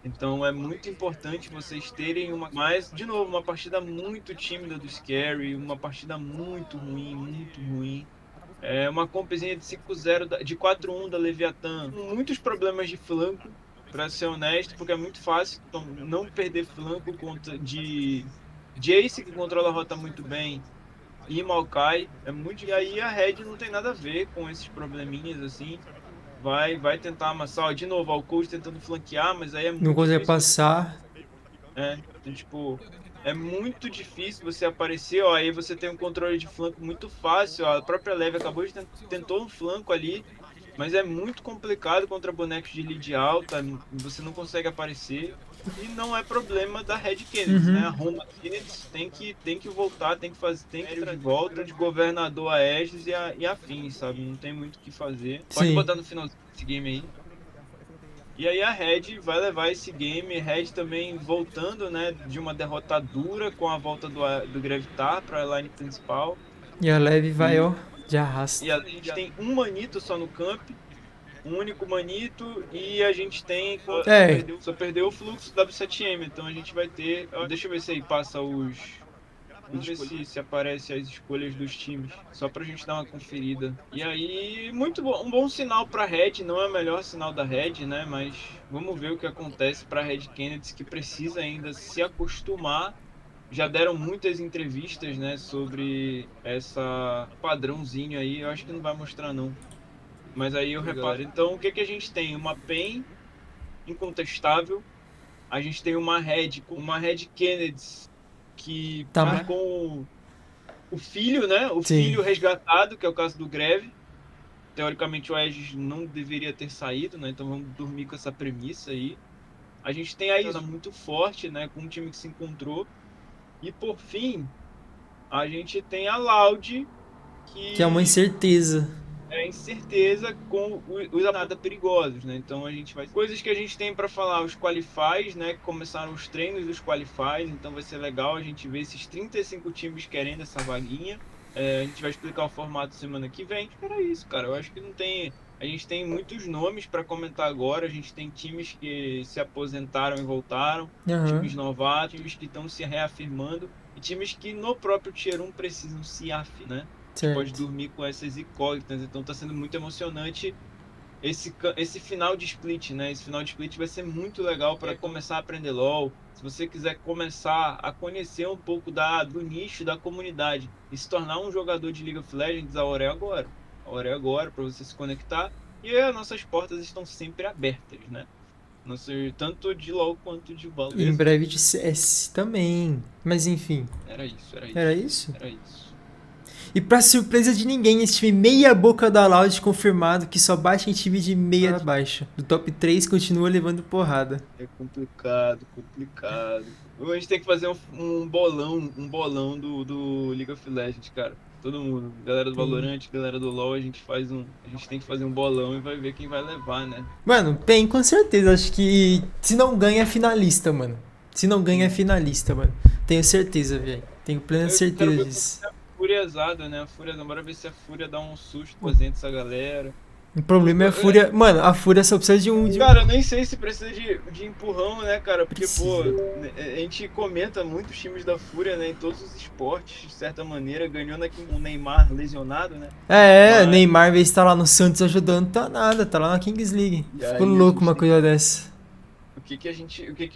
Então é muito importante vocês terem mas, de novo, uma partida muito tímida do Scary, uma partida muito ruim. Uma compzinha de 5-0, de 4-1 da Leviathan, com muitos problemas de flanco, pra ser honesto, porque é muito fácil não perder flanco contra de Jace, que controla a rota muito bem, e Maokai. E aí a Red não tem nada a ver com esses probleminhas, assim. Vai tentar amassar, de novo, o Cold tentando flanquear, mas aí é muito Não consegue difícil. passar. Então, tipo, é muito difícil você aparecer, ó, aí você tem um controle de flanco muito fácil, ó, a própria Leve acabou de tentou um flanco ali, mas é muito complicado contra bonecos de lead alta, você não consegue aparecer, e não é problema da Red Kennedy, né? A Roma Kennedy tem que voltar, tem que ir de volta de governador Aegis e afins, sabe? Não tem muito o que fazer. Pode Sim. botar no final desse game aí. E aí a Red vai levar esse game, Red também voltando, né, de uma derrota dura com a volta do Gravitar para a line principal. E a Leve vai, ó, de arrasta. E a gente tem um manito só no camp, um único manito, e a gente tem... Só perdeu o fluxo do W7M, então a gente vai ter... Deixa eu ver se aí passa os Vamos ver se aparece as escolhas dos times, só pra gente dar uma conferida. E aí, muito bom, um bom sinal pra Red, não é o melhor sinal da Red, né? Mas vamos ver o que acontece pra Red Kennedy, que precisa ainda se acostumar. Já deram muitas entrevistas, né, sobre essa padrãozinho aí, eu acho que não vai mostrar não. Mas aí eu reparo. Então, o que que a gente tem? Uma PEN incontestável. A gente tem uma Red Kennedy que Tá, com o filho, né? O Sim. filho resgatado, que é o caso do Greve. Teoricamente o Aegis não deveria ter saído, né? Então vamos dormir com essa premissa aí. A gente tem a Isa muito forte, né? Com um time que se encontrou. E por fim, a gente tem a Loud, que é uma incerteza. é incerteza com os nada perigosos, né? Então a gente vai coisas que a gente tem para falar, os qualifies, né? Que começaram os treinos dos qualifies, então vai ser legal a gente ver esses 35 times querendo essa vaguinha. A gente vai explicar o formato semana que vem. Era isso, cara. Eu acho que não tem. A gente tem muitos nomes para comentar agora. A gente tem times que se aposentaram e voltaram, times novatos, times que estão se reafirmando e times que no próprio Tier 1 precisam se afirmar, né? Pode dormir com essas incógnitas, então tá sendo muito emocionante esse final de split, né? Esse final de split vai ser muito legal para começar a aprender LoL. Se você quiser começar a conhecer um pouco do nicho, da comunidade e se tornar um jogador de League of Legends, a hora é agora. A hora é agora para você se conectar e as nossas portas estão sempre abertas, né? Tanto de LoL quanto de Valorant. Em breve de CS também. Mas enfim. Era isso. Era isso? Era isso. E pra surpresa de ninguém, esse time meia boca da Loud confirmado que só bate em time de meia baixa. Do top 3 continua levando porrada. É complicado. A gente tem que fazer um bolão do League of Legends, cara. Todo mundo, galera do Valorant, galera do LoL, a gente tem que fazer um bolão e vai ver quem vai levar, né? Mano, PEN com certeza, acho que se não ganha é finalista, mano. Tenho certeza, velho. Tenho plena certeza disso. Furiazada, né? Bora ver se a Fúria dá um susto fazendo essa galera. O problema é a Fúria. Mano, a Fúria só precisa de um. Cara, eu nem sei se precisa de empurrão, né, cara? Porque, Precisa. pô, a gente comenta muito os times da Fúria, né? Em todos os esportes, de certa maneira, ganhando aqui um Neymar lesionado, né? Mas... Neymar, em vez de estar lá no Santos ajudando, tá nada, tá lá na Kings League. E aí, Ficou louco uma coisa dessa. O que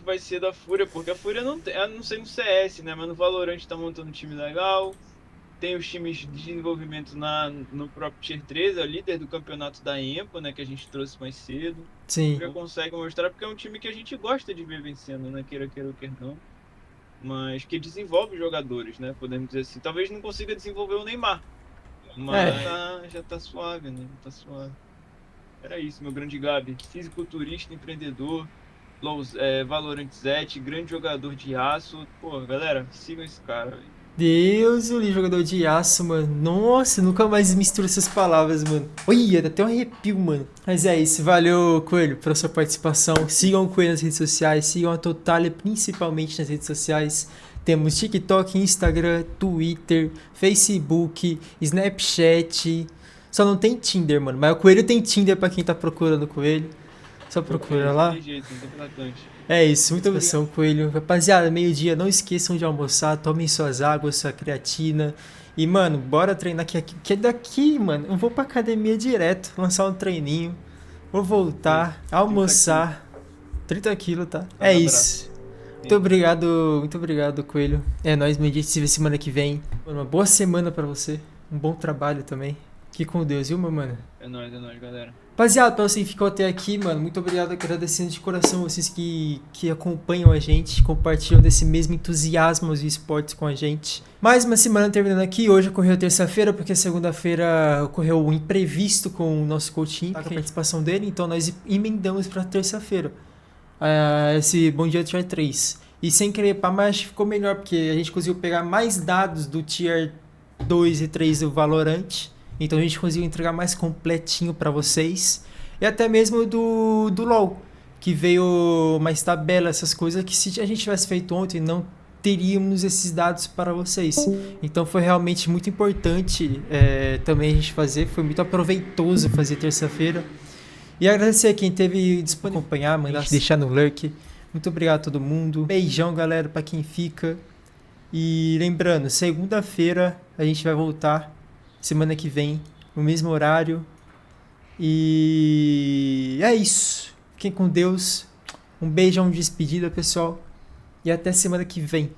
vai ser da Fúria? Porque a Fúria não tem, não sei no CS, né? Mas no Valorant tá montando um time legal. Tem os times de desenvolvimento no próprio Tier 3, é o líder do campeonato da EMPA, né? Que a gente trouxe mais cedo. Sim. Já consegue mostrar, porque é um time que a gente gosta de ver vencendo, né? Queira ou queira não. Mas que desenvolve jogadores, né? Podemos dizer assim. Talvez não consiga desenvolver o Neymar. Mas já tá suave, né? Tá suave. Era isso, meu grande Gabi. Fisiculturista, empreendedor, Valorant Zet, grande jogador de aço. Pô, galera, sigam esse cara, velho. Deus, o jogador de aço, mano. Nossa, nunca mais misturo essas palavras, mano. Olha, dá até um arrepio, mano. Mas é isso, valeu, Coelho, pela sua participação. Sigam o Coelho nas redes sociais, sigam a Totalia principalmente nas redes sociais. Temos TikTok, Instagram, Twitter, Facebook, Snapchat. Só não tem Tinder, mano. Mas o Coelho tem Tinder pra quem tá procurando o Coelho. Só procura lá. É isso, muita obrigado, Coelho. Rapaziada, meio-dia, não esqueçam de almoçar, tomem suas águas, sua creatina. E, mano, bora treinar que é daqui, mano. Eu vou pra academia direto, lançar um treininho. Vou voltar, almoçar. 30 quilos, tá? É isso. Muito obrigado, Coelho. É nóis, meio-dia, se vê semana que vem. Uma boa semana pra você. Um bom trabalho também. Fique com Deus, viu, meu mano? É nóis, galera. Rapaziada, pra você que ficou até aqui, mano, muito obrigado, agradecendo de coração vocês que acompanham a gente, compartilham desse mesmo entusiasmo dos esportes com a gente. Mais uma semana terminando aqui, hoje ocorreu terça-feira, porque segunda-feira ocorreu um imprevisto com o nosso coaching, com a participação dele, então nós emendamos pra terça-feira, esse Bom Dia Tier 3. E sem querer pá, mas acho que ficou melhor, porque a gente conseguiu pegar mais dados do Tier 2 e 3 do Valorant. Então a gente conseguiu entregar mais completinho pra vocês. E até mesmo do LoL, que veio mais tabela, essas coisas que se a gente tivesse feito ontem, não teríamos esses dados para vocês. Então foi realmente muito importante também a gente fazer. Foi muito aproveitoso fazer terça-feira. E agradecer a quem teve disponível acompanhar, mandar deixar no lurk. Muito obrigado a todo mundo. Beijão, galera, pra quem fica. E lembrando, segunda-feira a gente vai voltar, semana que vem, no mesmo horário. E é isso. Fiquem com Deus. Um beijão de despedida, pessoal. E até semana que vem.